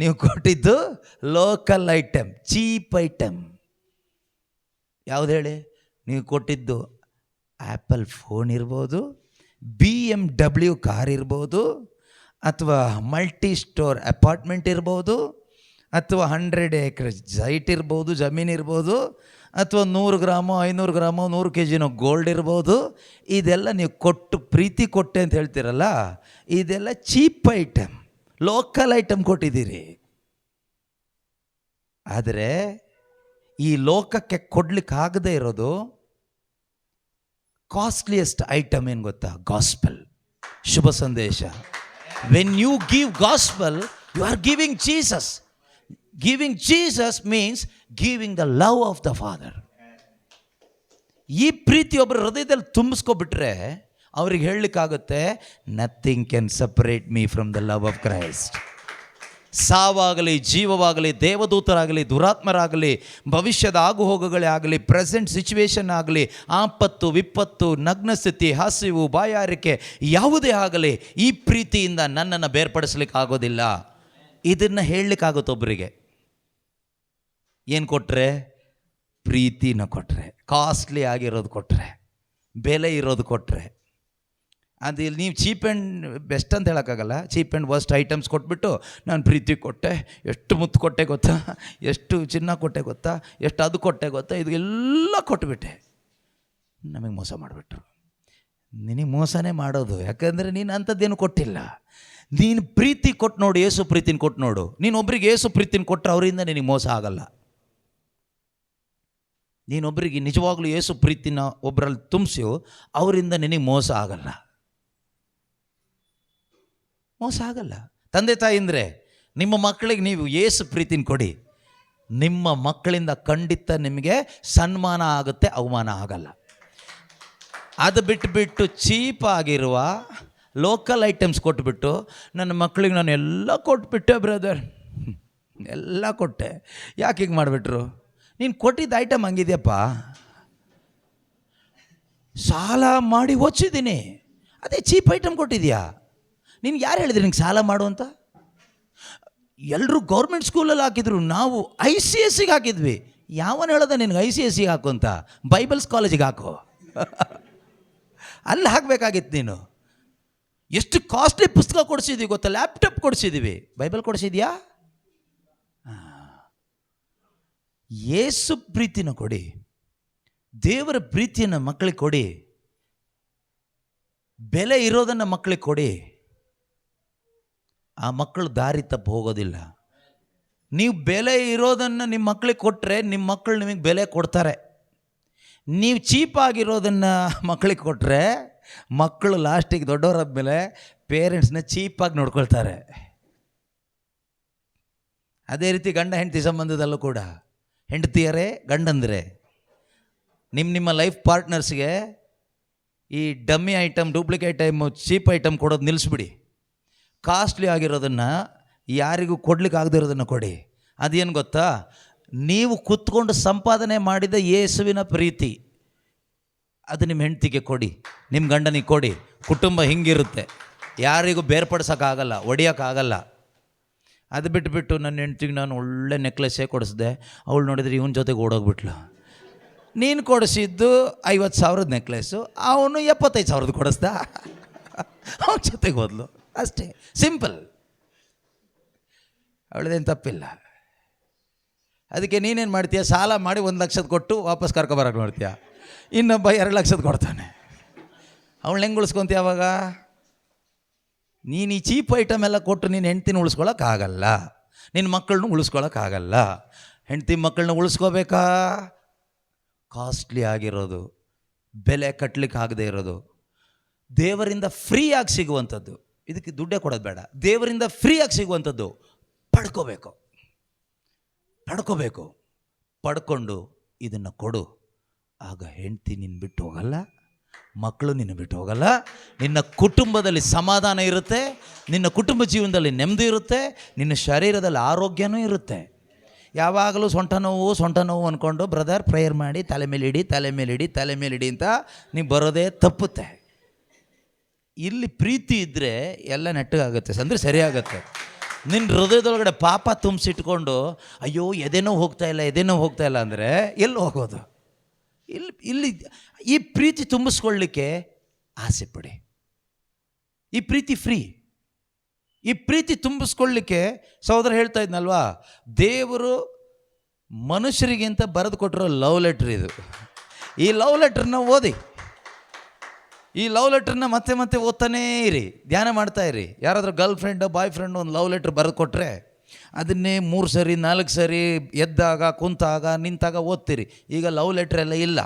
ನೀವು ಕೊಟ್ಟಿದ್ದು ಲೋಕಲ್ ಐಟಮ್, ಚೀಪ್ ಐಟಮ್. ಯಾವುದು ಹೇಳಿ? ನೀವು ಕೊಟ್ಟಿದ್ದು ಆ್ಯಪಲ್ ಫೋನ್ ಇರ್ಬೋದು, BMW ಕಾರ್ ಇರ್ಬೋದು, ಅಥವಾ ಮಲ್ಟಿ ಸ್ಟೋರ್ ಅಪಾರ್ಟ್ಮೆಂಟ್ ಇರ್ಬೋದು, ಅಥವಾ 100 acres ಸೈಟ್ ಇರ್ಬೋದು, ಜಮೀನಿರ್ಬೋದು, ಅಥವಾ 100 ಗ್ರಾಮೋ 500 ಗ್ರಾಮೋ 100 kg ಗೋಲ್ಡ್ ಇರ್ಬೋದು. ಇದೆಲ್ಲ ನೀವು ಕೊಟ್ಟು ಪ್ರೀತಿ ಕೊಟ್ಟೆ ಅಂತ ಹೇಳ್ತೀರಲ್ಲ, ಇದೆಲ್ಲ ಚೀಪ್ ಐಟಮ್, ಲೋಕಲ್ ಐಟಮ್ ಕೊಟ್ಟಿದ್ದೀರಿ. ಆದರೆ ಈ ಲೋಕಕ್ಕೆ ಕೊಡ್ಲಿಕ್ಕಾಗದೇ ಇರೋದು ಕಾಸ್ಟ್ಲಿಯೆಸ್ಟ್ ಐಟಮ್ ಏನು ಗೊತ್ತಾ? ಗಾಸ್ಪಲ್, ಶುಭ ಸಂದೇಶ. When you give gospel, you are giving Jesus. Giving Jesus means giving the love of the father. ಈ ಪ್ರೀತಿ ಒಬ್ಬರ ಹೃದಯದಲ್ಲಿ ತುಂಬಿಸ್ಕೊಬಿಟ್ರೆ ಅವ್ರಿಗೆ ಹೇಳಲಿಕ್ಕಾಗುತ್ತೆ, nothing can separate me from the love of Christ. ಸಾವಾಗಲಿ, ಜೀವವಾಗಲಿ, ದೇವದೂತರಾಗಲಿ, ದುರಾತ್ಮರಾಗಲಿ, ಭವಿಷ್ಯದ ಆಗುಹೋಗುಗಳೇ ಆಗಲಿ, ಪ್ರೆಸೆಂಟ್ ಸಿಚುವೇಶನ್ ಆಗಲಿ, ಆಪತ್ತು, ವಿಪತ್ತು, ನಗ್ನ ಸ್ಥಿತಿ, ಹಸಿವು, ಬಾಯಾರಿಕೆ ಯಾವುದೇ ಆಗಲಿ, ಈ ಪ್ರೀತಿಯಿಂದ ನನ್ನನ್ನು ಬೇರ್ಪಡಿಸ್ಲಿಕ್ಕೆ ಆಗೋದಿಲ್ಲ. ಇದನ್ನು ಹೇಳಲಿಕ್ಕಾಗುತ್ತೆ ಒಬ್ಬರಿಗೆ. ಏನು ಕೊಟ್ಟರೆ? ಪ್ರೀತಿನ ಕೊಟ್ಟರೆ, ಕಾಸ್ಟ್ಲಿ ಆಗಿರೋದು ಕೊಟ್ಟರೆ, ಬೆಲೆ ಇರೋದು ಕೊಟ್ಟರೆ. ಅದು ನೀವು ಚೀಪ್ ಆ್ಯಂಡ್ ಬೆಸ್ಟ್ ಅಂತ ಹೇಳೋಕ್ಕಾಗಲ್ಲ. ಚೀಪ್ ಆ್ಯಂಡ್ ವರ್ಸ್ಟ್ ಐಟಮ್ಸ್ ಕೊಟ್ಬಿಟ್ಟು ನಾನು ಪ್ರೀತಿ ಕೊಟ್ಟೆ, ಎಷ್ಟು ಮುತ್ತು ಕೊಟ್ಟೆ ಗೊತ್ತಾ, ಎಷ್ಟು ಚಿನ್ನ ಕೊಟ್ಟೆ ಗೊತ್ತಾ, ಎಷ್ಟು ಅದು ಕೊಟ್ಟೆ ಗೊತ್ತಾ, ಇದೆಲ್ಲ ಕೊಟ್ಟುಬಿಟ್ಟೆ. ನಮಗೆ ಮೋಸ ಮಾಡಿಬಿಟ್ರು. ನಿನಗೆ ಮೋಸನೇ ಮಾಡೋದು, ಯಾಕಂದರೆ ನೀನು ಅಂಥದ್ದೇನು ಕೊಟ್ಟಿಲ್ಲ. ನೀನು ಪ್ರೀತಿ ಕೊಟ್ಟು ನೋಡು, ಏಸು ಪ್ರೀತಿನ ಕೊಟ್ಟು ನೋಡು. ನೀನು ಒಬ್ರಿಗೆ ಏಸು ಪ್ರೀತಿನ ಕೊಟ್ಟರೆ ಅವರಿಂದ ನಿನಗೆ ಮೋಸ ಆಗಲ್ಲ. ನೀನೊಬ್ಬರಿಗೆ ನಿಜವಾಗ್ಲೂ ಏಸು ಪ್ರೀತಿನ ಒಬ್ಬರಲ್ಲಿ ತುಂಬಿಸಿ ಅವರಿಂದ ನಿನಗೆ ಮೋಸ ಆಗಲ್ಲ. ಮೋಸ ಆಗಲ್ಲ. ತಂದೆ ತಾಯಿ ಅಂದರೆ ನಿಮ್ಮ ಮಕ್ಕಳಿಗೆ ನೀವು ಏಸು ಪ್ರೀತಿನ ಕೊಡಿ, ನಿಮ್ಮ ಮಕ್ಕಳಿಂದ ಖಂಡಿತ ನಿಮಗೆ ಸನ್ಮಾನ ಆಗುತ್ತೆ, ಅವಮಾನ ಆಗಲ್ಲ. ಅದು ಬಿಟ್ಟು ಚೀಪಾಗಿರುವ ಲೋಕಲ್ ಐಟಮ್ಸ್ ಕೊಟ್ಬಿಟ್ಟು ನನ್ನ ಮಕ್ಕಳಿಗೆ ನಾನು ಎಲ್ಲ ಕೊಟ್ಬಿಟ್ಟೆ ಬ್ರದರ್, ಎಲ್ಲ ಕೊಟ್ಟೆ, ಯಾಕೆ ಹೀಗೆ ಮಾಡಿಬಿಟ್ರು? ನೀನು ಕೊಟ್ಟಿದ್ದ ಐಟಮ್ ಹಂಗಿದೆಯಪ್ಪ, ಸಾಲ ಮಾಡಿ ಓದಿಸಿದ್ದೀನಿ, ಅದೇ ಚೀಪ್ ಐಟಮ್ ಕೊಟ್ಟಿದ್ಯಾ. ನಿನ್ಗೆ ಯಾರು ಹೇಳಿದ್ರಿ ನಿಂಗೆ ಸಾಲ ಮಾಡು ಅಂತ? ಎಲ್ಲರೂ ಗೌರ್ಮೆಂಟ್ ಸ್ಕೂಲಲ್ಲಿ ಹಾಕಿದ್ರು, ನಾವು ICSE ಹಾಕಿದ್ವಿ. ಯಾವನು ಹೇಳೋದ ನಿನಗೆ ICSE ಹಾಕು ಅಂತ? ಬೈಬಲ್ಸ್ ಕಾಲೇಜಿಗೆ ಹಾಕೋ, ಅಲ್ಲಿ ಹಾಕಬೇಕಾಗಿತ್ತು ನೀನು. ಎಷ್ಟು ಕಾಸ್ಟ್ಲಿ ಪುಸ್ತಕ ಕೊಡಿಸಿದ್ವಿ ಗೊತ್ತಾ? Laptop ಕೊಡಿಸಿದ್ದೀವಿ, Bible ಕೊಡಿಸಿದ್ಯಾ? ಯೇಸು ಪ್ರೀತಿನ ಕೊಡಿ, ದೇವರ ಪ್ರೀತಿಯನ್ನು ಮಕ್ಕಳಿಗೆ ಕೊಡಿ, ಬೆಲೆ ಇರೋದನ್ನು ಮಕ್ಕಳಿಗೆ ಕೊಡಿ. ಆ ಮಕ್ಕಳು ದಾರಿ ತಪ್ಪು ಹೋಗೋದಿಲ್ಲ. ನೀವು ಬೆಲೆ ಇರೋದನ್ನು ನಿಮ್ಮ ಮಕ್ಕಳಿಗೆ ಕೊಟ್ಟರೆ ನಿಮ್ಮ ಮಕ್ಕಳು ನಿಮಗೆ ಬೆಲೆ ಕೊಡ್ತಾರೆ. ನೀವು ಚೀಪಾಗಿರೋದನ್ನು ಮಕ್ಕಳಿಗೆ ಕೊಟ್ಟರೆ ಮಕ್ಕಳು ಲಾಸ್ಟಿಗೆ ದೊಡ್ಡವರಾದ್ಮೇಲೆ ಪೇರೆಂಟ್ಸ್ನ ಚೀಪಾಗಿ ನೋಡ್ಕೊಳ್ತಾರೆ. ಅದೇ ರೀತಿ ಗಂಡ ಹೆಂಡತಿ ಸಂಬಂಧದಲ್ಲೂ ಕೂಡ, ಹೆಂಡತಿಯರೇ ಗಂಡಂದರೆ ನಿಮ್ಮ ಲೈಫ್ ಪಾರ್ಟ್ನರ್ಸ್ಗೆ ಈ dummy item, duplicate item, cheap item ಕೊಡೋದು ನಿಲ್ಲಿಸ್ಬಿಡಿ. ಕಾಸ್ಟ್ಲಿ ಆಗಿರೋದನ್ನು, ಯಾರಿಗೂ ಕೊಡ್ಲಿಕ್ಕೆ ಆಗದಿರೋದನ್ನು ಕೊಡಿ. ಅದೇನು ಗೊತ್ತಾ? ನೀವು ಕೂತ್ಕೊಂಡು ಸಂಪಾದನೆ ಮಾಡಿದ ಯೇಸುವಿನ ಪ್ರೀತಿ, ಅದು ನಿಮ್ಮ ಹೆಂಡತಿಗೆ ಕೊಡಿ, ನಿಮ್ಮ ಗಂಡನಿಗೆ ಕೊಡಿ. ಕುಟುಂಬ ಹಿಂಗಿರುತ್ತೆ, ಯಾರಿಗೂ ಬೇರ್ಪಡಿಸೋಕ್ಕಾಗಲ್ಲ, ಒಡೆಯೋಕ್ಕಾಗಲ್ಲ. ಅದು ಬಿಟ್ಬಿಟ್ಟು ನನ್ನ ಹೆಂಡ್ತಿಗೆ ನಾನು ಒಳ್ಳೆ ನೆಕ್ಲೆಸ್ಸೇ ಕೊಡಿಸ್ದೆ, ಅವಳು ನೋಡಿದ್ರೆ ಇವನ ಜೊತೆಗೆ ಓಡೋಗ್ಬಿಟ್ಲು. ನೀನು ಕೊಡಿಸಿದ್ದು 50,000 ನೆಕ್ಲೆಸ್ಸು, ಅವನು 75,000 ಕೊಡಿಸ್ದ, ಅವನ ಜೊತೆಗೆ ಹೋದ್ಲು. ಅಷ್ಟೇ, ಸಿಂಪಲ್. ಅವಳದೇನು ತಪ್ಪಿಲ್ಲ. ಅದಕ್ಕೆ ನೀನೇನು ಮಾಡ್ತೀಯ? ಸಾಲ ಮಾಡಿ 1 ಲಕ್ಷದ ಕೊಟ್ಟು ವಾಪಸ್ ಕರ್ಕೊಬರಕ್ಕೆ ನೋಡ್ತೀಯ, ಇನ್ನೊಬ್ಬ 2 ಲಕ್ಷದ ಕೊಡ್ತಾನೆ. ಅವಳು ಹೆಂಗೆ ಉಳಿಸ್ಕೊತೀಯ ಅವಾಗ? ನೀನು ಈ ಚೀಪ್ ಐಟಮ್ ಎಲ್ಲ ಕೊಟ್ಟು ನೀನು ಹೆಂಡ್ತಿನ ಉಳಿಸ್ಕೊಳಕ್ಕಾಗಲ್ಲ, ನಿನ್ನ ಮಕ್ಕಳನ್ನ ಉಳಿಸ್ಕೊಳಕ್ಕಾಗಲ್ಲ. ಹೆಂಡ್ತಿ ಮಕ್ಕಳನ್ನ ಉಳಿಸ್ಕೋಬೇಕಾ? ಕಾಸ್ಟ್ಲಿ ಆಗಿರೋದು, ಬೆಲೆ ಕಟ್ಟಲಿಕ್ಕೆ ಆಗದೆ ಇರೋದು, ದೇವರಿಂದ ಫ್ರೀಯಾಗಿ ಸಿಗುವಂಥದ್ದು. ಇದಕ್ಕೆ ದುಡ್ಡೇ ಕೊಡೋದು ಬೇಡ, ದೇವರಿಂದ ಫ್ರೀಯಾಗಿ ಸಿಗುವಂಥದ್ದು ಪಡ್ಕೋಬೇಕು. ಪಡ್ಕೊಂಡು ಇದನ್ನು ಕೊಡು. ಆಗ ಹೆಂಡ್ತಿ ನಿನ್ನ ಬಿಟ್ಟು ಹೋಗಲ್ಲ, ಮಕ್ಕಳು ನಿನ್ನ ಬಿಟ್ಟು ಹೋಗಲ್ಲ, ನಿನ್ನ ಕುಟುಂಬದಲ್ಲಿ ಸಮಾಧಾನ ಇರುತ್ತೆ, ನಿನ್ನ ಕುಟುಂಬ ಜೀವನದಲ್ಲಿ ನೆಮ್ಮದಿ ಇರುತ್ತೆ, ನಿನ್ನ ಶರೀರದಲ್ಲಿ ಆರೋಗ್ಯನೂ ಇರುತ್ತೆ. ಯಾವಾಗಲೂ ಸೊಂಟ ನೋವು ಅಂದ್ಕೊಂಡು ಬ್ರದರ್ ಪ್ರೇಯರ್ ಮಾಡಿ ತಲೆ ಮೇಲೆ ಇಡಿ ಅಂತ ನೀವು ಬರೋದೇ ತಪ್ಪುತ್ತೆ. ಇಲ್ಲಿ ಪ್ರೀತಿ ಇದ್ದರೆ ಎಲ್ಲ ನೆಟ್ಟಗಾಗುತ್ತೆ, ಅಂದರೆ ಸರಿಯಾಗುತ್ತೆ. ನಿನ್ನ ಹೃದಯದೊಳಗಡೆ ಪಾಪ ತುಂಬಿಸಿಟ್ಕೊಂಡು ಅಯ್ಯೋ ಎದೇನೋ ಹೋಗ್ತಾ ಇಲ್ಲ ಅಂದರೆ ಎಲ್ಲಿ ಹೋಗೋದು? ಇಲ್ಲಿ ಈ ಪ್ರೀತಿ ತುಂಬಿಸ್ಕೊಳ್ಳಿಕ್ಕೆ ಆಸೆ ಪಡಿ. ಈ ಪ್ರೀತಿ ಫ್ರೀ. ಈ ಪ್ರೀತಿ ತುಂಬಿಸ್ಕೊಳ್ಳಿಕ್ಕೆ ಸಹೋದರ ಹೇಳ್ತಾ ಇದ್ನಲ್ವಾ, ದೇವರು ಮನುಷ್ಯರಿಗಿಂತ ಬರೆದು ಕೊಟ್ಟಿರೋ ಲವ್ ಲೆಟ್ರ್ ಇದು. ಈ ಲವ್ ಲೆಟ್ರನ್ನ ಓದಿ, ಈ ಲವ್ ಲೆಟ್ರನ್ನ ಮತ್ತೆ ಓದ್ತಾನೇ ಇರಿ, ಧ್ಯಾನ ಮಾಡ್ತಾ ಇರಿ. ಯಾರಾದರೂ ಗರ್ಲ್ ಫ್ರೆಂಡ್ ಬಾಯ್ ಫ್ರೆಂಡ್ ಒಂದು ಲವ್ ಲೆಟ್ರ್ ಬರೆದು ಕೊಟ್ಟರೆ ಅದನ್ನೇ 3 ಸರಿ 4 ಸರಿ ಎದ್ದಾಗ ಕುಂತಾಗ ನಿಂತಾಗ ಓದ್ತೀರಿ. ಈಗ ಲವ್ ಲೆಟ್ರ್ ಎಲ್ಲ ಇಲ್ಲ.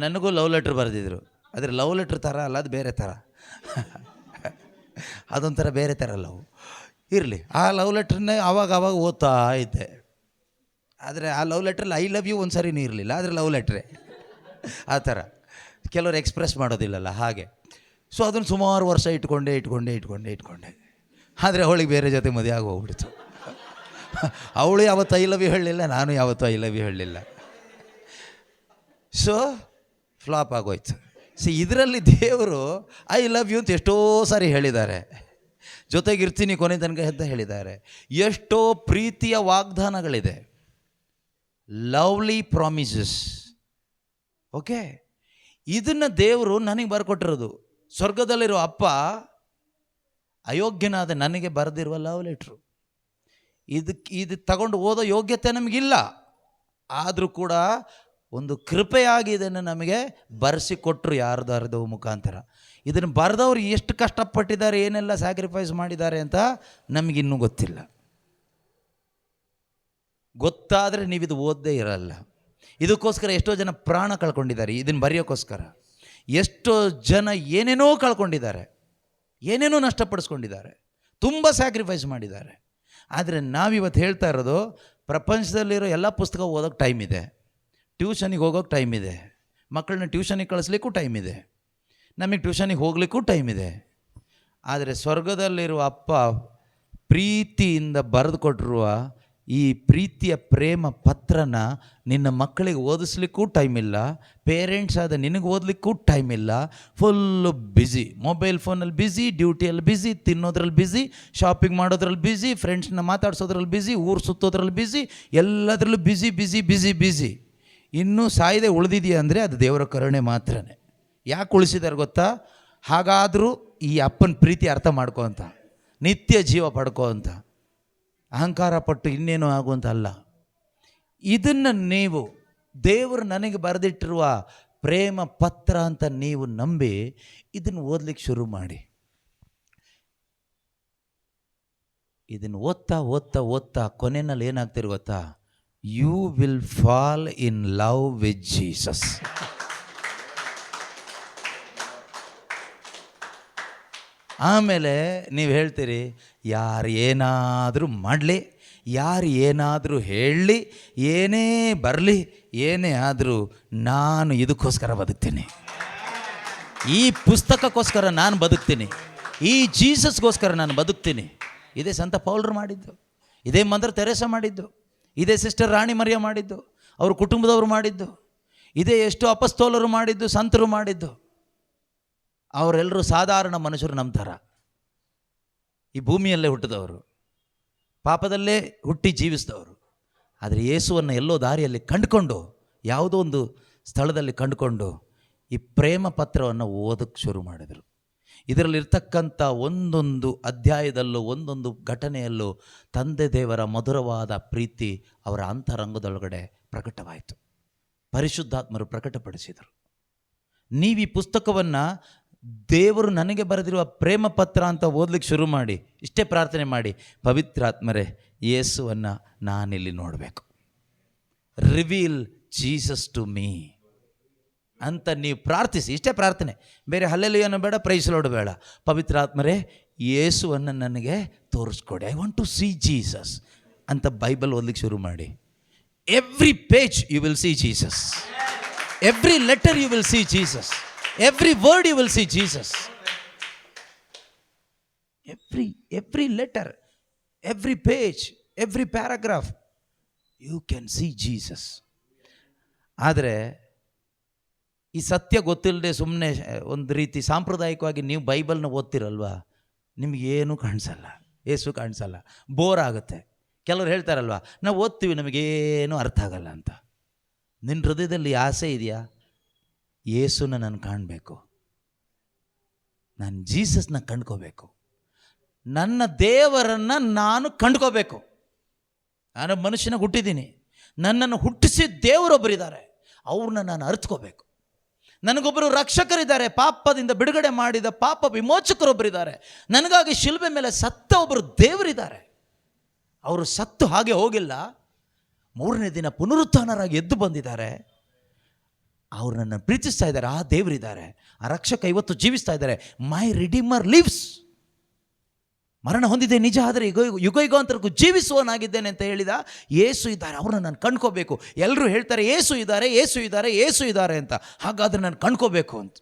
ನನಗೂ ಲವ್ ಲೆಟ್ರ್ ಬರೆದಿದ್ರು, ಆದರೆ ಲವ್ ಲೆಟ್ರ್ ಥರ ಅಲ್ಲ, ಅದು ಬೇರೆ ಥರ. ಅದೊಂಥರ ಬೇರೆ ಥರ ಲವ್. ಇರಲಿ, ಆ ಲವ್ ಲೆಟ್ರನ್ನೇ ಆವಾಗ ಓದ್ತಾ ಇದ್ದೆ. ಆದರೆ ಆ ಲವ್ ಲೆಟ್ರಲ್ಲಿ ಐ ಲವ್ ಯು ಒಂದು ಸರಿನೂ ಇರಲಿಲ್ಲ, ಆದರೆ ಲವ್ ಲೆಟ್ರೇ ಆ ಥರ. ಕೆಲವರು ಎಕ್ಸ್ಪ್ರೆಸ್ ಮಾಡೋದಿಲ್ಲಲ್ಲ, ಹಾಗೆ. ಸೊ ಅದನ್ನು ಸುಮಾರು ವರ್ಷ ಇಟ್ಕೊಂಡೆ. ಆದರೆ ಅವಳಿಗೆ ಬೇರೆ ಜೊತೆ ಮದುವೆ ಆಗಿ ಹೋಗ್ಬಿಡ್ತು. ಅವಳು ಯಾವತ್ತೂ ಐ ಲವ್ ಯು ಹೇಳಲಿಲ್ಲ, ನಾನು ಯಾವತ್ತೂ ಐ ಲವ್ ಯು ಹೇಳಲಿಲ್ಲ. ಸೊ ಫ್ಲಾಪ್ ಆಗೋಯ್ತು. ಇದರಲ್ಲಿ ದೇವರು ಐ ಲವ್ ಯು ಅಂತ ಎಷ್ಟೋ ಸಾರಿ ಹೇಳಿದ್ದಾರೆ, ಜೊತೆಗಿರ್ತೀನಿ ಕೊನೆ ತನಕ ಅಂತ ಹೇಳಿದ್ದಾರೆ. ಎಷ್ಟೋ ಪ್ರೀತಿಯ ವಾಗ್ದಾನಗಳಿದೆ, ಲವ್ಲಿ ಪ್ರಾಮಿಸಸ್. ಓಕೆ, ಇದನ್ನು ದೇವರು ನನಗೆ ಬರ್ಕೊಟ್ಟಿರೋದು. ಸ್ವರ್ಗದಲ್ಲಿರೋ ಅಪ್ಪ ಅಯೋಗ್ಯನಾದ ನನಗೆ ಬರೆದಿರುವ ಲವ್ ಲೆಟ್ರು. ಇದು ತಗೊಂಡು ಓದೋ ಯೋಗ್ಯತೆ ನಮಗಿಲ್ಲ, ಆದರೂ ಕೂಡ ಒಂದು ಕೃಪೆಯಾಗಿ ಇದನ್ನು ನಮಗೆ ಬರೆಸಿಕೊಟ್ರು ಯಾರ್ದಾರ್ದೋ ಮುಖಾಂತರ. ಇದನ್ನು ಬರೆದವ್ರು ಎಷ್ಟು ಕಷ್ಟಪಟ್ಟಿದ್ದಾರೆ, ಏನೆಲ್ಲ ಸ್ಯಾಕ್ರಿಫೈಸ್ ಮಾಡಿದ್ದಾರೆ ಅಂತ ನಮಗಿನ್ನೂ ಗೊತ್ತಿಲ್ಲ. ಗೊತ್ತಾದರೆ ನೀವಿದು ಓದದೇ ಇರಲ್ಲ. ಇದಕ್ಕೋಸ್ಕರ ಎಷ್ಟೋ ಜನ ಪ್ರಾಣ ಕಳ್ಕೊಂಡಿದ್ದಾರೆ, ಇದನ್ನು ಬರೆಯೋಕ್ಕೋಸ್ಕರ. ಎಷ್ಟೋ ಜನ ಏನೇನೋ ಕಳ್ಕೊಂಡಿದ್ದಾರೆ, ಏನೇನೋ ನಷ್ಟಪಡಿಸ್ಕೊಂಡಿದ್ದಾರೆ, ತುಂಬ ಸ್ಯಾಕ್ರಿಫೈಸ್ ಮಾಡಿದ್ದಾರೆ. ಆದರೆ ನಾವಿವತ್ತು ಹೇಳ್ತಾ ಇರೋದು, ಪ್ರಪಂಚದಲ್ಲಿರೋ ಎಲ್ಲ ಪುಸ್ತಕ ಓದೋಕ್ಕೆ ಟೈಮ್ ಇದೆ, ಟ್ಯೂಷನಿಗೆ ಹೋಗೋಕ್ಕೆ ಟೈಮ್ ಇದೆ, ಮಕ್ಕಳನ್ನ ಟ್ಯೂಷನಿಗೆ ಕಳಿಸ್ಲಿಕ್ಕೂ ಟೈಮ್ ಇದೆ, ನಮಗೆ ಟ್ಯೂಷನಿಗೆ ಹೋಗ್ಲಿಕ್ಕೂ ಟೈಮ್ ಇದೆ. ಆದರೆ ಸ್ವರ್ಗದಲ್ಲಿರುವ ಅಪ್ಪ ಪ್ರೀತಿಯಿಂದ ಬರೆದು ಕೊಟ್ಟಿರುವ ಈ ಪ್ರೀತಿಯ ಪ್ರೇಮ ಪತ್ರನ ನಿನ್ನ ಮಕ್ಕಳಿಗೆ ಓದಿಸ್ಲಿಕ್ಕೂ ಟೈಮ್ ಇಲ್ಲ, ಪೇರೆಂಟ್ಸ್ ಆದ ನಿನಗೆ ಓದಲಿಕ್ಕೂ ಟೈಮ್ ಇಲ್ಲ. ಫುಲ್ಲು ಬ್ಯುಸಿ, ಮೊಬೈಲ್ ಫೋನಲ್ಲಿ ಬ್ಯುಸಿ, ಡ್ಯೂಟಿಯಲ್ಲಿ ಬ್ಯುಸಿ, ತಿನ್ನೋದ್ರಲ್ಲಿ ಬ್ಯುಸಿ, ಶಾಪಿಂಗ್ ಮಾಡೋದ್ರಲ್ಲಿ ಬ್ಯುಸಿ, ಫ್ರೆಂಡ್ಸ್ನ ಮಾತಾಡ್ಸೋದ್ರಲ್ಲಿ ಬ್ಯುಸಿ, ಊರು ಸುತ್ತೋದ್ರಲ್ಲಿ ಬ್ಯುಸಿ, ಎಲ್ಲದರಲ್ಲೂ ಬ್ಯುಸಿ. ಇನ್ನೂ ಸಾಯದೆ ಉಳಿದಿದೆಯಾ ಅಂದರೆ ಅದು ದೇವರ ಕರುಣೆ ಮಾತ್ರನೇ. ಯಾಕೆ ಉಳಿಸಿದ್ದಾರೆ ಗೊತ್ತಾ? ಹಾಗಾದರೂ ಈ ಅಪ್ಪನ ಪ್ರೀತಿ ಅರ್ಥ ಮಾಡ್ಕೋ ಅಂತ, ನಿತ್ಯ ಜೀವ ಪಡ್ಕೋ ಅಂತ, ಅಹಂಕಾರ ಪಟ್ಟು ಇನ್ನೇನು ಆಗುವಂತ ಅಲ್ಲ. ಇದನ್ನು ನೀವು ದೇವರು ನನಗೆ ಬರೆದಿಟ್ಟಿರುವ ಪ್ರೇಮ ಪತ್ರ ಅಂತ ನೀವು ನಂಬಿ ಇದನ್ನು ಓದಲಿಕ್ಕೆ ಶುರು ಮಾಡಿ. ಇದನ್ನು ಓದ್ತಾ ಕೊನೆಯಲ್ಲಿ ಏನಾಗ್ತಿರೋ ಗೊತ್ತಾ? You will fall in love with Jesus. ಆಮೇಲೆ ನೀವು ಹೇಳ್ತೀರಿ, ಯಾರು ಏನಾದರೂ ಮಾಡಲಿ, ಯಾರು ಏನಾದರೂ ಹೇಳಲಿ, ಏನೇ ಬರಲಿ, ಏನೇ ಆದರೂ ನಾನು ಇದಕ್ಕೋಸ್ಕರ ಬದುಕ್ತೀನಿ, ಈ ಪುಸ್ತಕಕ್ಕೋಸ್ಕರ ನಾನು ಬದುಕ್ತೀನಿ, ಈ ಜೀಸಸ್ಗೋಸ್ಕರ ನಾನು ಬದುಕ್ತೀನಿ. ಇದೇ ಸಂತ ಪೌಲರು ಮಾಡಿದ್ದು, ಇದೇ ಮದರ್ ತೆರೇಸಾ ಮಾಡಿದ್ದು, ಇದೇ ಸಿಸ್ಟರ್ ರಾಣಿ ಮರಿಯ ಮಾಡಿದ್ದು, ಅವ್ರ ಕುಟುಂಬದವರು ಮಾಡಿದ್ದು, ಇದೇ ಎಷ್ಟೋ ಅಪಸ್ತೋಲರು ಮಾಡಿದ್ದು, ಸಂತರು ಮಾಡಿದ್ದು. ಅವರೆಲ್ಲರೂ ಸಾಧಾರಣ ಮನುಷ್ಯರು, ನಮ್ಮ ಥರ ಈ ಭೂಮಿಯಲ್ಲೇ ಹುಟ್ಟಿದವರು, ಪಾಪದಲ್ಲೇ ಹುಟ್ಟಿ ಜೀವಿಸಿದವರು. ಆದರೆ ಯೇಸುವನ್ನು ಎಲ್ಲೋ ದಾರಿಯಲ್ಲಿ ಕಂಡುಕೊಂಡು, ಯಾವುದೋ ಒಂದು ಸ್ಥಳದಲ್ಲಿ ಕಂಡುಕೊಂಡು ಈ ಪ್ರೇಮ ಪತ್ರವನ್ನು ಓದಕ್ಕೆ ಶುರು ಮಾಡಿದರು. ಇದರಲ್ಲಿರ್ತಕ್ಕಂಥ ಒಂದೊಂದು ಅಧ್ಯಾಯದಲ್ಲೂ, ಒಂದೊಂದು ಘಟನೆಯಲ್ಲೂ ತಂದೆ ದೇವರ ಮಧುರವಾದ ಪ್ರೀತಿ ಅವರ ಅಂತರಂಗದೊಳಗಡೆ ಪ್ರಕಟವಾಯಿತು. ಪರಿಶುದ್ಧಾತ್ಮರು ಪ್ರಕಟಪಡಿಸಿದರು. ನೀವು ಈ ಪುಸ್ತಕವನ್ನು ದೇವರು ನನಗೆ ಬರೆದಿರುವ ಪ್ರೇಮ ಪತ್ರ ಅಂತ ಓದಲಿಕ್ಕೆ ಶುರು ಮಾಡಿ, ಇಷ್ಟೇ ಪ್ರಾರ್ಥನೆ ಮಾಡಿ, ಪವಿತ್ರಾತ್ಮರೇ ಯೇಸುವನ್ನು ನಾನಿಲ್ಲಿ ನೋಡಬೇಕು, ರಿವೀಲ್ ಜೀಸಸ್ ಟು ಮೀ ಅಂತ ನೀವು ಪ್ರಾರ್ಥಿಸಿ. ಇಷ್ಟೇ ಪ್ರಾರ್ಥನೆ, ಬೇರೆ ಹಲ್ಲೆಲೂಯನು ಬೇಡ, ಪ್ರೈಸ್ ಲಾರ್ಡ್ ಬೇಡ. ಪವಿತ್ರಾತ್ಮರೇ ಯೇಸುವನ್ನು ನನಗೆ ತೋರಿಸ್ಕೊಡಿ, I want to see Jesus ಅಂತ ಬೈಬಲ್ ಓದಲಿಕ್ಕೆ ಶುರು ಮಾಡಿ. Every page you will see Jesus, every letter you will see Jesus, every word you will see Jesus, every letter, every page, every paragraph you can see Jesus. ಆದರೆ ಈ ಸತ್ಯ ಗೊತ್ತಿಲ್ಲದೆ ಸುಮ್ಮನೆ ಒಂದು ರೀತಿ ಸಾಂಪ್ರದಾಯಿಕವಾಗಿ ನೀವು ಬೈಬಲ್ನ ಓದ್ತಿರಲ್ವಾ, ನಿಮಗೇನು ಕಾಣಿಸಲ್ಲ, ಏಸು ಕಾಣಿಸಲ್ಲ, ಬೋರ್ ಆಗುತ್ತೆ. ಕೆಲವ್ರು ಹೇಳ್ತಾರಲ್ವ, ನಾವು ಓದ್ತೀವಿ ನಮಗೇನು ಅರ್ಥ ಆಗಲ್ಲ ಅಂತ. ನಿನ್ನ ಹೃದಯದಲ್ಲಿ ಆಸೆ ಇದೆಯಾ? ಯೇಸುನ ನಾನು ಕಾಣಬೇಕು, ನಾನು ಜೀಸಸ್ನ ಕಂಡ್ಕೋಬೇಕು, ನನ್ನ ದೇವರನ್ನು ನಾನು ಕಂಡ್ಕೋಬೇಕು. ನಾನು ಮನುಷ್ಯನಾಗಿ ಹುಟ್ಟಿದ್ದೀನಿ, ನನ್ನನ್ನು ಹುಟ್ಟಿಸಿ ದೇವರೊಬ್ಬರಿದ್ದಾರೆ, ಅವ್ರನ್ನ ನಾನು ಅರ್ಥಕೋಬೇಕು. ನನಗೊಬ್ಬರು ರಕ್ಷಕರಿದ್ದಾರೆ, ಪಾಪದಿಂದ ಬಿಡುಗಡೆ ಮಾಡಿದ ಪಾಪ ವಿಮೋಚಕರೊಬ್ಬರಿದ್ದಾರೆ. ನನಗಾಗಿ ಶಿಲುಬೆ ಮೇಲೆ ಸತ್ತ ಒಬ್ಬರು ದೇವರಿದ್ದಾರೆ. ಅವರು ಸತ್ತು ಹಾಗೆ ಹೋಗಿಲ್ಲ, 3ನೇ ದಿನ ಪುನರುತ್ಥಾನರಾಗಿ ಎದ್ದು ಬಂದಿದ್ದಾರೆ. ಅವರು ನನ್ನನ್ನು ಪ್ರೀತಿಸ್ತಾ ಇದ್ದಾರೆ. ಆ ದೇವರಿದ್ದಾರೆ, ಆ ರಕ್ಷಕ ಇವತ್ತು ಜೀವಿಸ್ತಾ ಇದ್ದಾರೆ. ಮೈ ರಿಡೀಮರ್ ಲಿವ್ಸ್. ಮರಣ ಹೊಂದಿದೆ ನಿಜ, ಆದರೆ ಯುಗ ಯುಗಾಂತರಕ್ಕೂ ಜೀವಿಸುವನಾಗಿದ್ದೇನೆ ಅಂತ ಹೇಳಿದ ಯೇಸು ಇದ್ದಾರೆ. ಅವ್ರನ್ನ ನಾನು ಕಂಡ್ಕೋಬೇಕು. ಎಲ್ಲರೂ ಹೇಳ್ತಾರೆ ಯೇಸು ಇದ್ದಾರೆ, ಯೇಸು ಇದ್ದಾರೆ, ಯೇಸು ಇದ್ದಾರೆ ಅಂತ. ಹಾಗಾದ್ರೆ ನಾನು ಕಂಡ್ಕೋಬೇಕು ಅಂತ.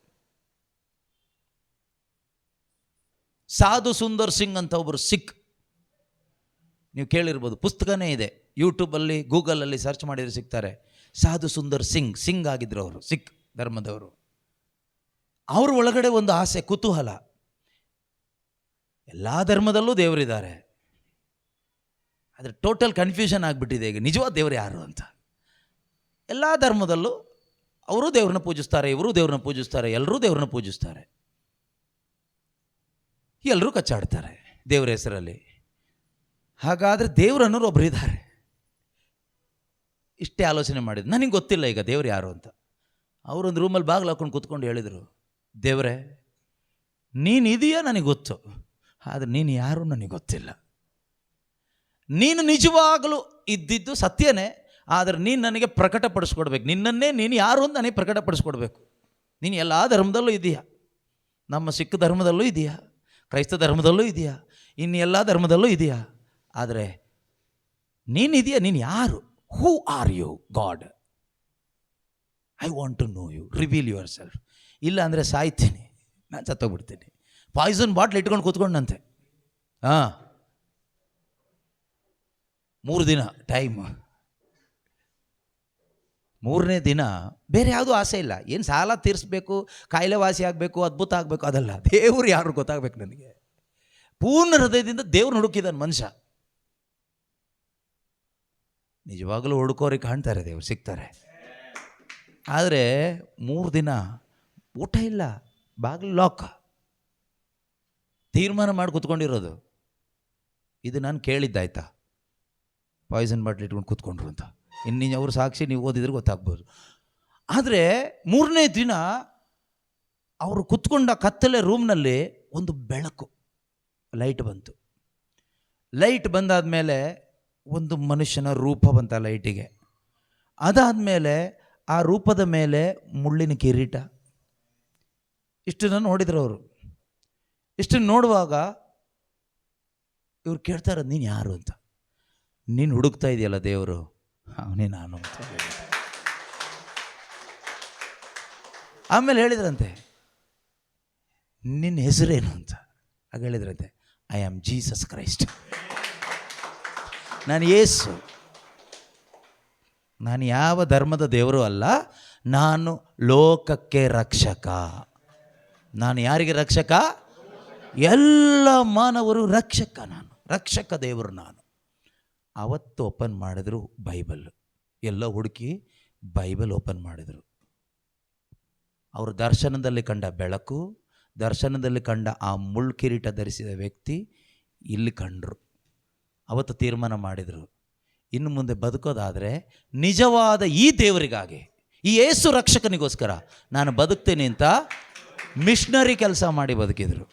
ಸಾಧು ಸುಂದರ್ ಸಿಂಗ್ ಅಂತ ಒಬ್ಬರು ಸಿಖ್, ನೀವು ಕೇಳಿರ್ಬೋದು, ಪುಸ್ತಕನೇ ಇದೆ, ಯೂಟ್ಯೂಬಲ್ಲಿ ಗೂಗಲಲ್ಲಿ ಸರ್ಚ್ ಮಾಡಿದರೆ ಸಿಗ್ತಾರೆ. ಸಾಧು ಸುಂದರ್ ಸಿಂಗ್ ಆಗಿದ್ರು ಅವರು, ಸಿಖ್ ಧರ್ಮದವರು. ಅವ್ರ ಒಳಗಡೆ ಒಂದು ಆಸೆ, ಕುತೂಹಲ. ಎಲ್ಲ ಧರ್ಮದಲ್ಲೂ ದೇವರಿದ್ದಾರೆ, ಆದರೆ ಟೋಟಲ್ ಕನ್ಫ್ಯೂಷನ್ ಆಗಿಬಿಟ್ಟಿದೆ ಈಗ, ನಿಜವಾದ ದೇವರು ಯಾರು ಅಂತ. ಎಲ್ಲ ಧರ್ಮದಲ್ಲೂ ಅವರು ದೇವ್ರನ್ನ ಪೂಜಿಸ್ತಾರೆ, ಇವರು ದೇವ್ರನ್ನ ಪೂಜಿಸ್ತಾರೆ, ಎಲ್ಲರೂ ದೇವ್ರನ್ನ ಪೂಜಿಸ್ತಾರೆ, ಎಲ್ಲರೂ ಕಚ್ಚಾಡ್ತಾರೆ ದೇವ್ರ ಹೆಸರಲ್ಲಿ. ಹಾಗಾದರೆ ದೇವ್ರನ್ನೋರು ಒಬ್ಬರು ಇದ್ದಾರೆ. ಇಷ್ಟೇ ಆಲೋಚನೆ ಮಾಡಿದ್ರು. ನನಗೆ ಗೊತ್ತಿಲ್ಲ ಈಗ ದೇವ್ರು ಯಾರು ಅಂತ. ಅವರೊಂದು ರೂಮಲ್ಲಿ ಬಾಗಿಲು ಹಾಕೊಂಡು ಕೂತ್ಕೊಂಡು ಹೇಳಿದರು, ದೇವರೇ ನೀನು ಇದೆಯಾ ನನಗೆ ಗೊತ್ತು, ಆದರೆ ನೀನು ಯಾರು ನನಗೆ ಗೊತ್ತಿಲ್ಲ. ನೀನು ನಿಜವಾಗಲೂ ಇದ್ದಿದ್ದು ಸತ್ಯನೇ, ಆದರೆ ನೀನು ನನಗೆ ಪ್ರಕಟಪಡಿಸ್ಕೊಡ್ಬೇಕು. ನಿನ್ನನ್ನೇ ನೀನು ಯಾರು ಅಂತ ನನಗೆ ಪ್ರಕಟಪಡಿಸ್ಕೊಡ್ಬೇಕು. ನೀನು ಎಲ್ಲ ಧರ್ಮದಲ್ಲೂ ಇದೆಯಾ, ನಮ್ಮ ಸಿಖ್ ಧರ್ಮದಲ್ಲೂ ಇದೆಯಾ, ಕ್ರೈಸ್ತ ಧರ್ಮದಲ್ಲೂ ಇದೆಯಾ, ಇನ್ನು ಎಲ್ಲ ಧರ್ಮದಲ್ಲೂ ಇದೆಯಾ, ಆದರೆ ನೀನಿದೆಯಾ, ನೀನು ಯಾರು? Who are you God? I want to know you, reveal yourself. ಇಲ್ಲ ಅಂದರೆ ಸಾಯ್ತೀನಿ, ನಾನು ಸತ್ತೋಗ್ಬಿಡ್ತೀನಿ. ಪಾಯ್ಸನ್ ಬಾಟ್ಲ್ ಇಟ್ಕೊಂಡು ಕೂತ್ಕೊಂಡಂತೆ. 3 ದಿನ ಟೈಮ್. 3ನೇ ದಿನ ಬೇರೆ ಯಾವುದೂ ಆಸೆ ಇಲ್ಲ. ಏನು ಸಾಲ ತೀರಿಸ್ಬೇಕು, ಕಾಯಿಲೆ ವಾಸಿ ಆಗಬೇಕು, ಅದ್ಭುತ ಆಗಬೇಕು, ಅದಲ್ಲ. ದೇವರು ಯಾರು ಗೊತ್ತಾಗಬೇಕು ನನಗೆ. ಪೂರ್ಣ ಹೃದಯದಿಂದ ದೇವ್ರನ್ನ ಹುಡುಕಿದಾನೆ ಮನುಷ್ಯ. ನಿಜವಾಗಲೂ ಹುಡುಕೋರಿಗೆ ಕಾಣ್ತಾರೆ, ದೇವ್ರು ಸಿಗ್ತಾರೆ. ಆದರೆ 3 ದಿನ ಊಟ ಇಲ್ಲ, ಬಾಗಿಲು ಲಾಕ್. ತೀರ್ಮಾನ ಮಾಡಿ ಕೂತ್ಕೊಂಡಿರೋದು. ಇದು ನಾನು ಕೇಳಿದ್ದಾಯ್ತಾ, ಪಾಯ್ಸನ್ ಬಾಟ್ಲ್ ಇಟ್ಕೊಂಡು ಕೂತ್ಕೊಂಡ್ರು ಅಂತ. ಇನ್ನು ಅವ್ರ ಸಾಕ್ಷಿ ನೀವು ಓದಿದ್ರೆ ಗೊತ್ತಾಗ್ಬೋದು. ಆದರೆ 3ನೇ ದಿನ ಅವರು ಕೂತ್ಕೊಂಡ ಕತ್ತಲೆ ರೂಮ್ನಲ್ಲಿ ಒಂದು ಬೆಳಕು, ಲೈಟ್ ಬಂತು. ಲೈಟ್ ಬಂದಾದಮೇಲೆ ಒಂದು ಮನುಷ್ಯನ ರೂಪ ಬಂತ ಲೈಟಿಗೆ. ಅದಾದಮೇಲೆ ಆ ರೂಪದ ಮೇಲೆ ಮುಳ್ಳಿನ ಕಿರೀಟ. ಇಷ್ಟನ್ನು ನೋಡಿದ್ರು ಅವರು. ಇಷ್ಟನ್ನು ನೋಡುವಾಗ ಇವ್ರು ಕೇಳ್ತಾರೆ, ನೀನು ಯಾರು ಅಂತ. ನೀನು ಹುಡುಕ್ತಾ ಇದೆಯಲ್ಲ ದೇವರು, ಅವನೇ ನಾನು ಅಂತ. ಆಮೇಲೆ ಹೇಳಿದ್ರಂತೆ, ನಿನ್ನ ಹೆಸರೇನು ಅಂತ. ಆಗ ಹೇಳಿದ್ರಂತೆ, ಐ ಆಮ್ ಜೀಸಸ್ ಕ್ರೈಸ್ಟ್. ನಾನು ಯೇಸು. ನಾನು ಯಾವ ಧರ್ಮದ ದೇವರು ಅಲ್ಲ, ನಾನು ಲೋಕಕ್ಕೆ ರಕ್ಷಕ. ನಾನು ಯಾರಿಗೆ ರಕ್ಷಕ? ಎಲ್ಲ ಮಾನವರು ರಕ್ಷಕ. ನಾನು ರಕ್ಷಕ ದೇವರು ನಾನು. ಅವತ್ತು ಓಪನ್ ಮಾಡಿದ್ರು ಬೈಬಲ್. ಎಲ್ಲ ಹುಡುಕಿ ಬೈಬಲ್ ಓಪನ್ ಮಾಡಿದರು. ಅವರು ದರ್ಶನದಲ್ಲಿ ಕಂಡ ಬೆಳಕು, ದರ್ಶನದಲ್ಲಿ ಕಂಡ ಆ ಮುಳ್ಳು ಕಿರೀಟ ಧರಿಸಿದ ವ್ಯಕ್ತಿ ಇಲ್ಲಿ ಕಂಡರು. ಅವತ್ತು ತೀರ್ಮಾನ ಮಾಡಿದರು, ಇನ್ನು ಮುಂದೆ ಬದುಕೋದಾದರೆ ನಿಜವಾದ ಈ ದೇವರಿಗಾಗಿ, ಈ ಯೇಸು ರಕ್ಷಕನಿಗೋಸ್ಕರ ನಾನು ಬದುಕ್ತೇನೆ ಅಂತ ಮಿಷನರಿ ಕೆಲಸ ಮಾಡಿ ಬದುಕಿದರು.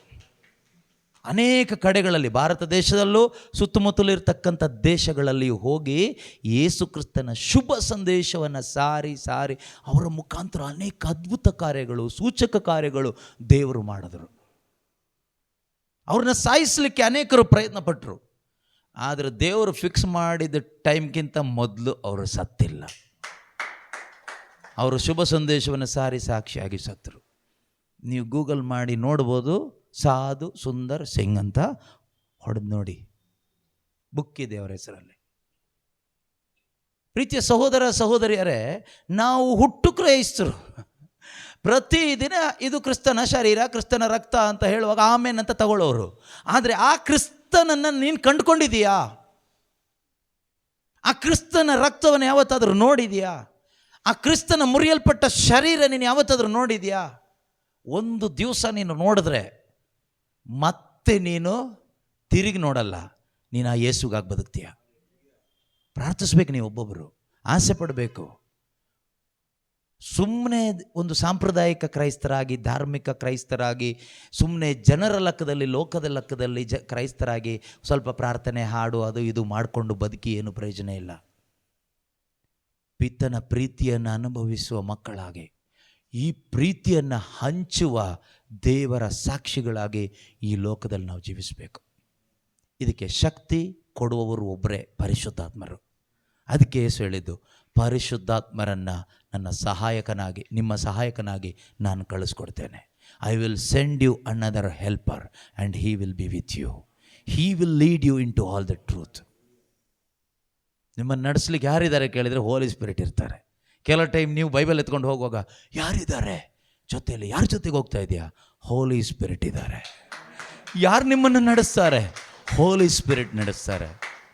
ಅನೇಕ ಕಡೆಗಳಲ್ಲಿ, ಭಾರತ ದೇಶದಲ್ಲೂ ಸುತ್ತಮುತ್ತಲಿರ್ತಕ್ಕಂಥ ದೇಶಗಳಲ್ಲಿ ಹೋಗಿ ಯೇಸು ಕ್ರಿಸ್ತನ ಶುಭ ಸಂದೇಶವನ್ನು ಸಾರಿ ಸಾರಿ ಅವರ ಮುಖಾಂತರ ಅನೇಕ ಅದ್ಭುತ ಕಾರ್ಯಗಳು, ಸೂಚಕ ಕಾರ್ಯಗಳು ದೇವರು ಮಾಡಿದರು. ಅವ್ರನ್ನ ಸಾಯಿಸಲಿಕ್ಕೆ ಅನೇಕರು ಪ್ರಯತ್ನ ಪಟ್ಟರು. ಆದರೆ ದೇವರು ಫಿಕ್ಸ್ ಮಾಡಿದ ಟೈಮ್ಗಿಂತ ಮೊದಲು ಅವರು ಸತ್ತಿಲ್ಲ. ಅವರು ಶುಭ ಸಂದೇಶವನ್ನು ಸಾರಿ ಸಾಕ್ಷಿಯಾಗಿ ಸತ್ತರು. ನೀವು ಗೂಗಲ್ ಮಾಡಿ ನೋಡ್ಬೋದು, ಸಾಧು ಸುಂದರ್ ಸಿಂಗ್ ಅಂತ ಹೊಡೆದು ನೋಡಿ, ಬುಕ್ ಇದೆ ಅವರ ಹೆಸರಲ್ಲಿ. ಪ್ರೀತಿಯ ಸಹೋದರ ಸಹೋದರಿಯರೇ, ನಾವು ಹುಟ್ಟು ಕ್ರೈಸ್ತರು. ಪ್ರತಿದಿನ ಇದು ಕ್ರಿಸ್ತನ ಶರೀರ, ಕ್ರಿಸ್ತನ ರಕ್ತ ಅಂತ ಹೇಳುವಾಗ ಆಮೇನ್ ಅಂತ ತಗೊಳ್ಳೋರು. ಆದರೆ ಆ ಕ್ರಿಸ್ತನನ್ನು ನೀನು ಕಂಡುಕೊಂಡಿದೀಯಾ? ಆ ಕ್ರಿಸ್ತನ ರಕ್ತವನ್ನು ಯಾವತ್ತಾದರೂ ನೋಡಿದೆಯಾ? ಆ ಕ್ರಿಸ್ತನ ಮುರಿಯಲ್ಪಟ್ಟ ಶರೀರ ನೀನು ಯಾವತ್ತಾದರೂ ನೋಡಿದೆಯಾ? ಒಂದು ದಿವಸ ನೀನು ನೋಡಿದ್ರೆ ಮತ್ತೆ ನೀನು ತಿರುಗಿ ನೋಡಲ್ಲ. ನೀನು ಆ ಯೇಸುಗಾಗಿ ಬದುಕ್ತೀಯ. ಪ್ರಾರ್ಥಿಸ್ಬೇಕು, ನೀವು ಒಬ್ಬೊಬ್ಬರು ಆಸೆ ಪಡಬೇಕು. ಸುಮ್ಮನೆ ಒಂದು ಸಾಂಪ್ರದಾಯಿಕ ಕ್ರೈಸ್ತರಾಗಿ, ಧಾರ್ಮಿಕ ಕ್ರೈಸ್ತರಾಗಿ, ಸುಮ್ಮನೆ ಜನರ ಲೆಕ್ಕದಲ್ಲಿ, ಲೋಕದ ಲೆಕ್ಕದಲ್ಲಿ ಕ್ರೈಸ್ತರಾಗಿ ಸ್ವಲ್ಪ ಪ್ರಾರ್ಥನೆ, ಹಾಡು, ಅದು ಇದು ಮಾಡಿಕೊಂಡು ಬದುಕಿ ಏನು ಪ್ರಯೋಜನ ಇಲ್ಲ. ಪಿತನ ಪ್ರೀತಿಯನ್ನು ಅನುಭವಿಸುವ ಮಕ್ಕಳಾಗಿ, ಈ ಪ್ರೀತಿಯನ್ನು ಹಂಚುವ ದೇವರ ಸಾಕ್ಷಿಗಳಾಗಿ ಈ ಲೋಕದಲ್ಲಿ ನಾವು ಜೀವಿಸಬೇಕು. ಇದಕ್ಕೆ ಶಕ್ತಿ ಕೊಡುವವರು ಒಬ್ಬರೇ, ಪರಿಶುದ್ಧಾತ್ಮರು. ಅದಕ್ಕೆ ಯೇಸು ಹೇಳಿದ್ದು, ಪರಿಶುದ್ಧಾತ್ಮರನ್ನು ನನ್ನ ಸಹಾಯಕನಾಗಿ, ನಿಮ್ಮ ಸಹಾಯಕನಾಗಿ ನಾನು ಕಳಿಸ್ಕೊಡ್ತೇನೆ. I will send you another helper and he will be with you. He will lead you into all the truth. ನಿಮ್ಮನ್ನು ನಡೆಸ್ಲಿಕ್ಕೆ ಯಾರಿದ್ದಾರೆ ಕೇಳಿದರೆ ಹೋಲಿ ಸ್ಪಿರಿಟ್ ಇರ್ತಾರೆ. ಕೆಲವು ಟೈಮ್ ನೀವು ಬೈಬಲ್ ಎತ್ಕೊಂಡು ಹೋಗುವಾಗ ಯಾರಿದ್ದಾರೆ ಜೊತೆಯಲ್ಲಿ, ಯಾರ ಜೊತೆಗೆ ಹೋಗ್ತಾ ಇದೆಯಾ? ಹೋಲಿ ಸ್ಪಿರಿಟ್ ಇದ್ದಾರೆ. ಯಾರು ನಿಮ್ಮನ್ನು ನಡೆಸ್ತಾರೆ? ಹೋಲಿ ಸ್ಪಿರಿಟ್ ನಡೆಸ್ತಾರೆ.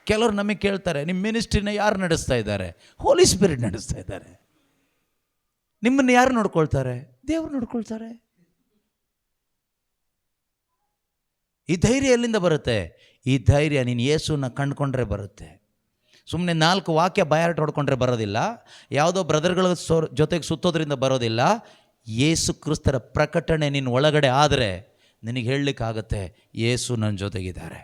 ಕೆಲವರು ನಮಗೆ ಕೇಳ್ತಾರೆ, ನಿಮ್ಮ ಮಿನಿಸ್ಟ್ರಿನ ಯಾರು ನಡೆಸ್ತಾ ಇದ್ದಾರೆ? ಹೋಲಿ ಸ್ಪಿರಿಟ್ ನಡೆಸ್ತಾ ಇದ್ದಾರೆ. ನಿಮ್ಮನ್ನು ಯಾರು ನೋಡ್ಕೊಳ್ತಾರೆ? ದೇವರು ನೋಡ್ಕೊಳ್ತಾರೆ. ಈ ಧೈರ್ಯ ಎಲ್ಲಿಂದ ಬರುತ್ತೆ? ಈ ಧೈರ್ಯ ನೀನು ಯೇಸುನ ಕಂಡುಕೊಂಡ್ರೆ ಬರುತ್ತೆ. ಸುಮ್ಮನೆ 4 ವಾಕ್ಯ ಬಾಯಾಟ ಹೊಡ್ಕೊಂಡ್ರೆ ಬರೋದಿಲ್ಲ. ಯಾವುದೋ ಬ್ರದರ್ಗಳ ಜೊತೆಗೆ ಸುತ್ತೋದ್ರಿಂದ ಬರೋದಿಲ್ಲ. ಯೇಸು ಕ್ರಿಸ್ತರ ಪ್ರಕಟಣೆ ನಿನ್ನ ಒಳಗಡೆ ಆದರೆ ನಿನಗೆ ಹೇಳಲಿಕ್ಕಾಗತ್ತೆ, ಯೇಸು ನನ್ನ ಜೊತೆಗಿದ್ದಾರೆ.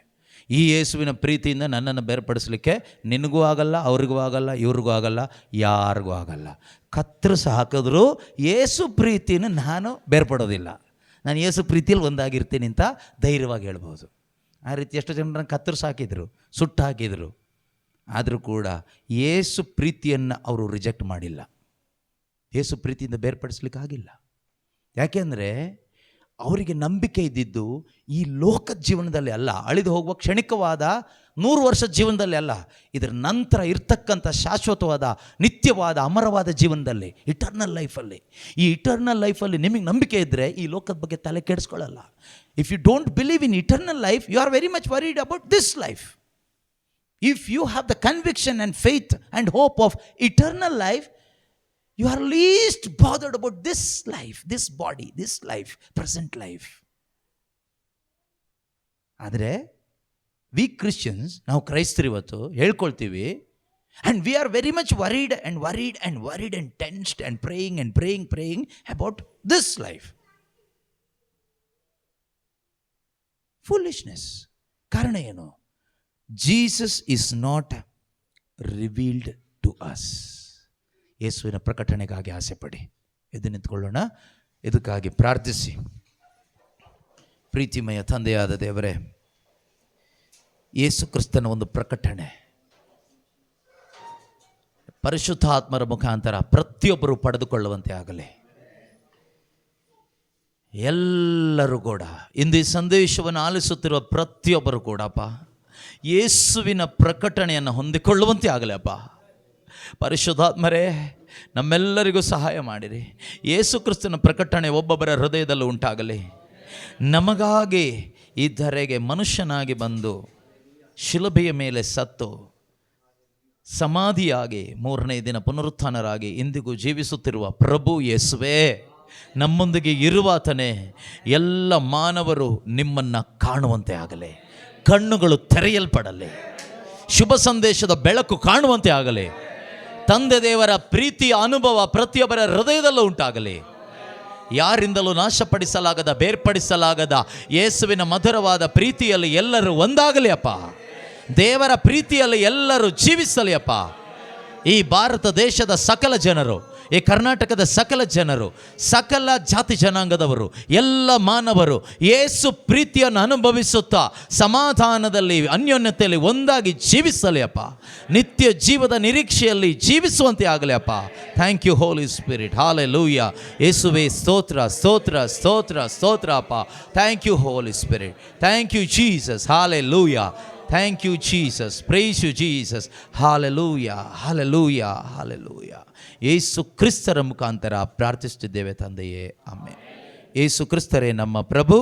ಈ ಯೇಸುವಿನ ಪ್ರೀತಿಯಿಂದ ನನ್ನನ್ನು ಬೇರ್ಪಡಿಸಲಿಕ್ಕೆ ನಿನಗೂ ಆಗಲ್ಲ, ಅವ್ರಿಗೂ ಆಗಲ್ಲ, ಇವ್ರಿಗೂ ಆಗಲ್ಲ, ಯಾರಿಗೂ ಆಗಲ್ಲ. ಕತ್ತರಿಸಿ ಹಾಕಿದ್ರೂ ಯೇಸು ಪ್ರೀತಿನ ನಾನು ಬೇರ್ಪಡೋದಿಲ್ಲ. ನಾನು ಯೇಸು ಪ್ರೀತಿಯಲ್ಲಿ ಒಂದಾಗಿರ್ತೀನಿ ಅಂತ ಧೈರ್ಯವಾಗಿ ಹೇಳ್ಬೋದು. ಆ ರೀತಿ ಎಷ್ಟು ಜನರನ್ನು ಕತ್ತರಿಸಿ ಹಾಕಿದರು, ಸುಟ್ಟು ಹಾಕಿದರು. ಆದರೂ ಕೂಡ ಯೇಸು ಪ್ರೀತಿಯನ್ನು ಅವರು ರಿಜೆಕ್ಟ್ ಮಾಡಿಲ್ಲ. ಯೇಸು ಪ್ರೀತಿಯಿಂದ ಬೇರ್ಪಡಿಸ್ಲಿಕ್ಕಾಗಿಲ್ಲ. ಯಾಕೆಂದರೆ ಅವರಿಗೆ ನಂಬಿಕೆ ಇದ್ದಿದ್ದು ಈ ಲೋಕದ ಜೀವನದಲ್ಲಿ ಅಲ್ಲ, ಅಳಿದು ಹೋಗುವ ಕ್ಷಣಿಕವಾದ 100 ವರ್ಷದ ಜೀವನದಲ್ಲಿ ಅಲ್ಲ, ಇದರ ನಂತರ ಇರ್ತಕ್ಕಂಥ ಶಾಶ್ವತವಾದ, ನಿತ್ಯವಾದ, ಅಮರವಾದ ಜೀವನದಲ್ಲಿ, ಇಟರ್ನಲ್ ಲೈಫಲ್ಲಿ. ಈ ಇಟರ್ನಲ್ ಲೈಫಲ್ಲಿ ನಿಮಗೆ ನಂಬಿಕೆ ಇದ್ದರೆ ಈ ಲೋಕದ ಬಗ್ಗೆ ತಲೆ ಕೆಡಿಸ್ಕೊಳ್ಳಲ್ಲ. If you don't believe in eternal life, you are very much worried about this life. If you have the conviction and faith and hope of eternal life, you are least bothered about this life, this body, this life, present life. ಆದರೆ we Christians, ನಾವು ಕ್ರೈಸ್ತರು ಇವತ್ತು ಹೇಳ್ಕೊಳ್ತೀವಿ, and we are very much worried and tensed and praying about this life. Foolishness. ಕಾರಣ ಏನು? Jesus is not revealed to us. ಯೇಸುವಿನ ಪ್ರಕಟಣೆಗಾಗಿ ಆಸೆ ಪಡಿ. ಎದ್ದು ನಿಂತ್ಕೊಳ್ಳೋಣ, ಇದಕ್ಕಾಗಿ ಪ್ರಾರ್ಥಿಸಿ. ಪ್ರೀತಿಮಯ ತಂದೆಯಾದ ದೇವರೇ, ಯೇಸು ಕ್ರಿಸ್ತನ ಒಂದು ಪ್ರಕಟಣೆ ಪರಿಶುದ್ಧಾತ್ಮರ ಮುಖಾಂತರ ಪ್ರತಿಯೊಬ್ಬರು ಪಡೆದುಕೊಳ್ಳುವಂತೆ ಆಗಲಿ. ಎಲ್ಲರೂ ಕೂಡ ಇಂದು ಈ ಸಂದೇಶವನ್ನು ಆಲಿಸುತ್ತಿರುವ ಪ್ರತಿಯೊಬ್ಬರು ಕೂಡಪ್ಪ ಯೇಸುವಿನ ಪ್ರಕಟಣೆಯನ್ನು ಹೊಂದಿಕೊಳ್ಳುವಂತೆ ಆಗಲಿ. ಅಪ್ಪ ಪರಿಶುದ್ಧಾತ್ಮರೇ, ನಮ್ಮೆಲ್ಲರಿಗೂ ಸಹಾಯ ಮಾಡಿರಿ. ಯೇಸು ಕ್ರಿಸ್ತನ ಪ್ರಕಟಣೆ ಒಬ್ಬೊಬ್ಬರ ಹೃದಯದಲ್ಲೂ ಉಂಟಾಗಲಿ. ನಮಗಾಗಿ ಈ ಧರೆಗೆ ಮನುಷ್ಯನಾಗಿ ಬಂದು ಶಿಲುಬೆಯ ಮೇಲೆ ಸತ್ತು ಸಮಾಧಿಯಾಗಿ 3ನೇ ದಿನ ಪುನರುತ್ಥಾನರಾಗಿ ಇಂದಿಗೂ ಜೀವಿಸುತ್ತಿರುವ ಪ್ರಭು ಯೇಸುವೇ, ನಮ್ಮೊಂದಿಗೆ ಇರುವಾತನೇ, ಎಲ್ಲ ಮಾನವರು ನಿಮ್ಮನ್ನು ಕಾಣುವಂತೆ ಆಗಲಿ. ಕಣ್ಣುಗಳು ತೆರೆಯಲ್ಪಡಲಿ. ಶುಭ ಸಂದೇಶದ ಬೆಳಕು ಕಾಣುವಂತೆ ಆಗಲಿ. ತಂದೆ ದೇವರ ಪ್ರೀತಿಯ ಅನುಭವ ಪ್ರತಿಯೊಬ್ಬರ ಹೃದಯದಲ್ಲೂ ಉಂಟಾಗಲಿ. ಯಾರಿಂದಲೂ ನಾಶಪಡಿಸಲಾಗದ, ಬೇರ್ಪಡಿಸಲಾಗದ ಯೇಸುವಿನ ಮಧುರವಾದ ಪ್ರೀತಿಯಲ್ಲಿ ಎಲ್ಲರೂ ಒಂದಾಗಲಿ ಅಪ್ಪ. ದೇವರ ಪ್ರೀತಿಯಲ್ಲಿ ಎಲ್ಲರೂ ಜೀವಿಸಲಿ ಅಪ್ಪ. ಈ ಭಾರತ ದೇಶದ ಸಕಲ ಜನರು, ಈ ಕರ್ನಾಟಕದ ಸಕಲ ಜನರು, ಸಕಲ ಜಾತಿ ಜನಾಂಗದವರು, ಎಲ್ಲ ಮಾನವರು ಯೇಸು ಪ್ರೀತಿಯನ್ನು ಅನುಭವಿಸುತ್ತಾ ಸಮಾಧಾನದಲ್ಲಿ, ಅನ್ಯೋನ್ಯತೆಯಲ್ಲಿ ಒಂದಾಗಿ ಜೀವಿಸಲಿ ಅಪ್ಪ. ನಿತ್ಯ ಜೀವದ ನಿರೀಕ್ಷೆಯಲ್ಲಿ ಜೀವಿಸುವಂತೆ ಆಗಲಿ ಅಪ್ಪ. Thank you Holy Spirit. Hallelujah. ಯೇಸುವೇ ಸ್ತೋತ್ರ, ಸ್ತೋತ್ರ, ಸ್ತೋತ್ರ, ಸ್ತೋತ್ರ ಅಪ್ಪ. Thank you Holy Spirit. Thank you Jesus. Hallelujah. Thank you Jesus. Praise you Jesus. Hallelujah. Hallelujah. Hallelujah. Yesu ಕ್ರಿಸ್ತರ ಮುಖಾಂತರ ಪ್ರಾರ್ಥಿಸುತ್ತಿದ್ದೇವೆ ತಂದೆಯೇ, ಆಮೆನ್. ಯೇಸು ಕ್ರಿಸ್ತರೇ ನಮ್ಮ ಪ್ರಭು,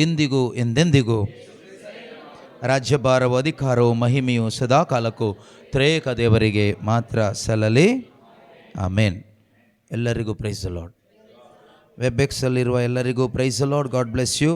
ಇಂದಿಗೂ ಎಂದೆಂದಿಗೂ ರಾಜ್ಯಭಾರವು, ಅಧಿಕಾರವು, ಮಹಿಮೆಯು ಸದಾಕಾಲಕ್ಕೂ ತ್ರೇಕ ದೇವರಿಗೆ ಮಾತ್ರ ಸಲ್ಲಲಿ. ಆಮೆನ್. ಎಲ್ಲರಿಗೂ ಪ್ರೈಸ್ ದ ಲಾರ್ಡ್. ವೆಬ್ ಎಕ್ಸಲ್ಲಿರುವ ಎಲ್ಲರಿಗೂ praise the Lord. God bless you.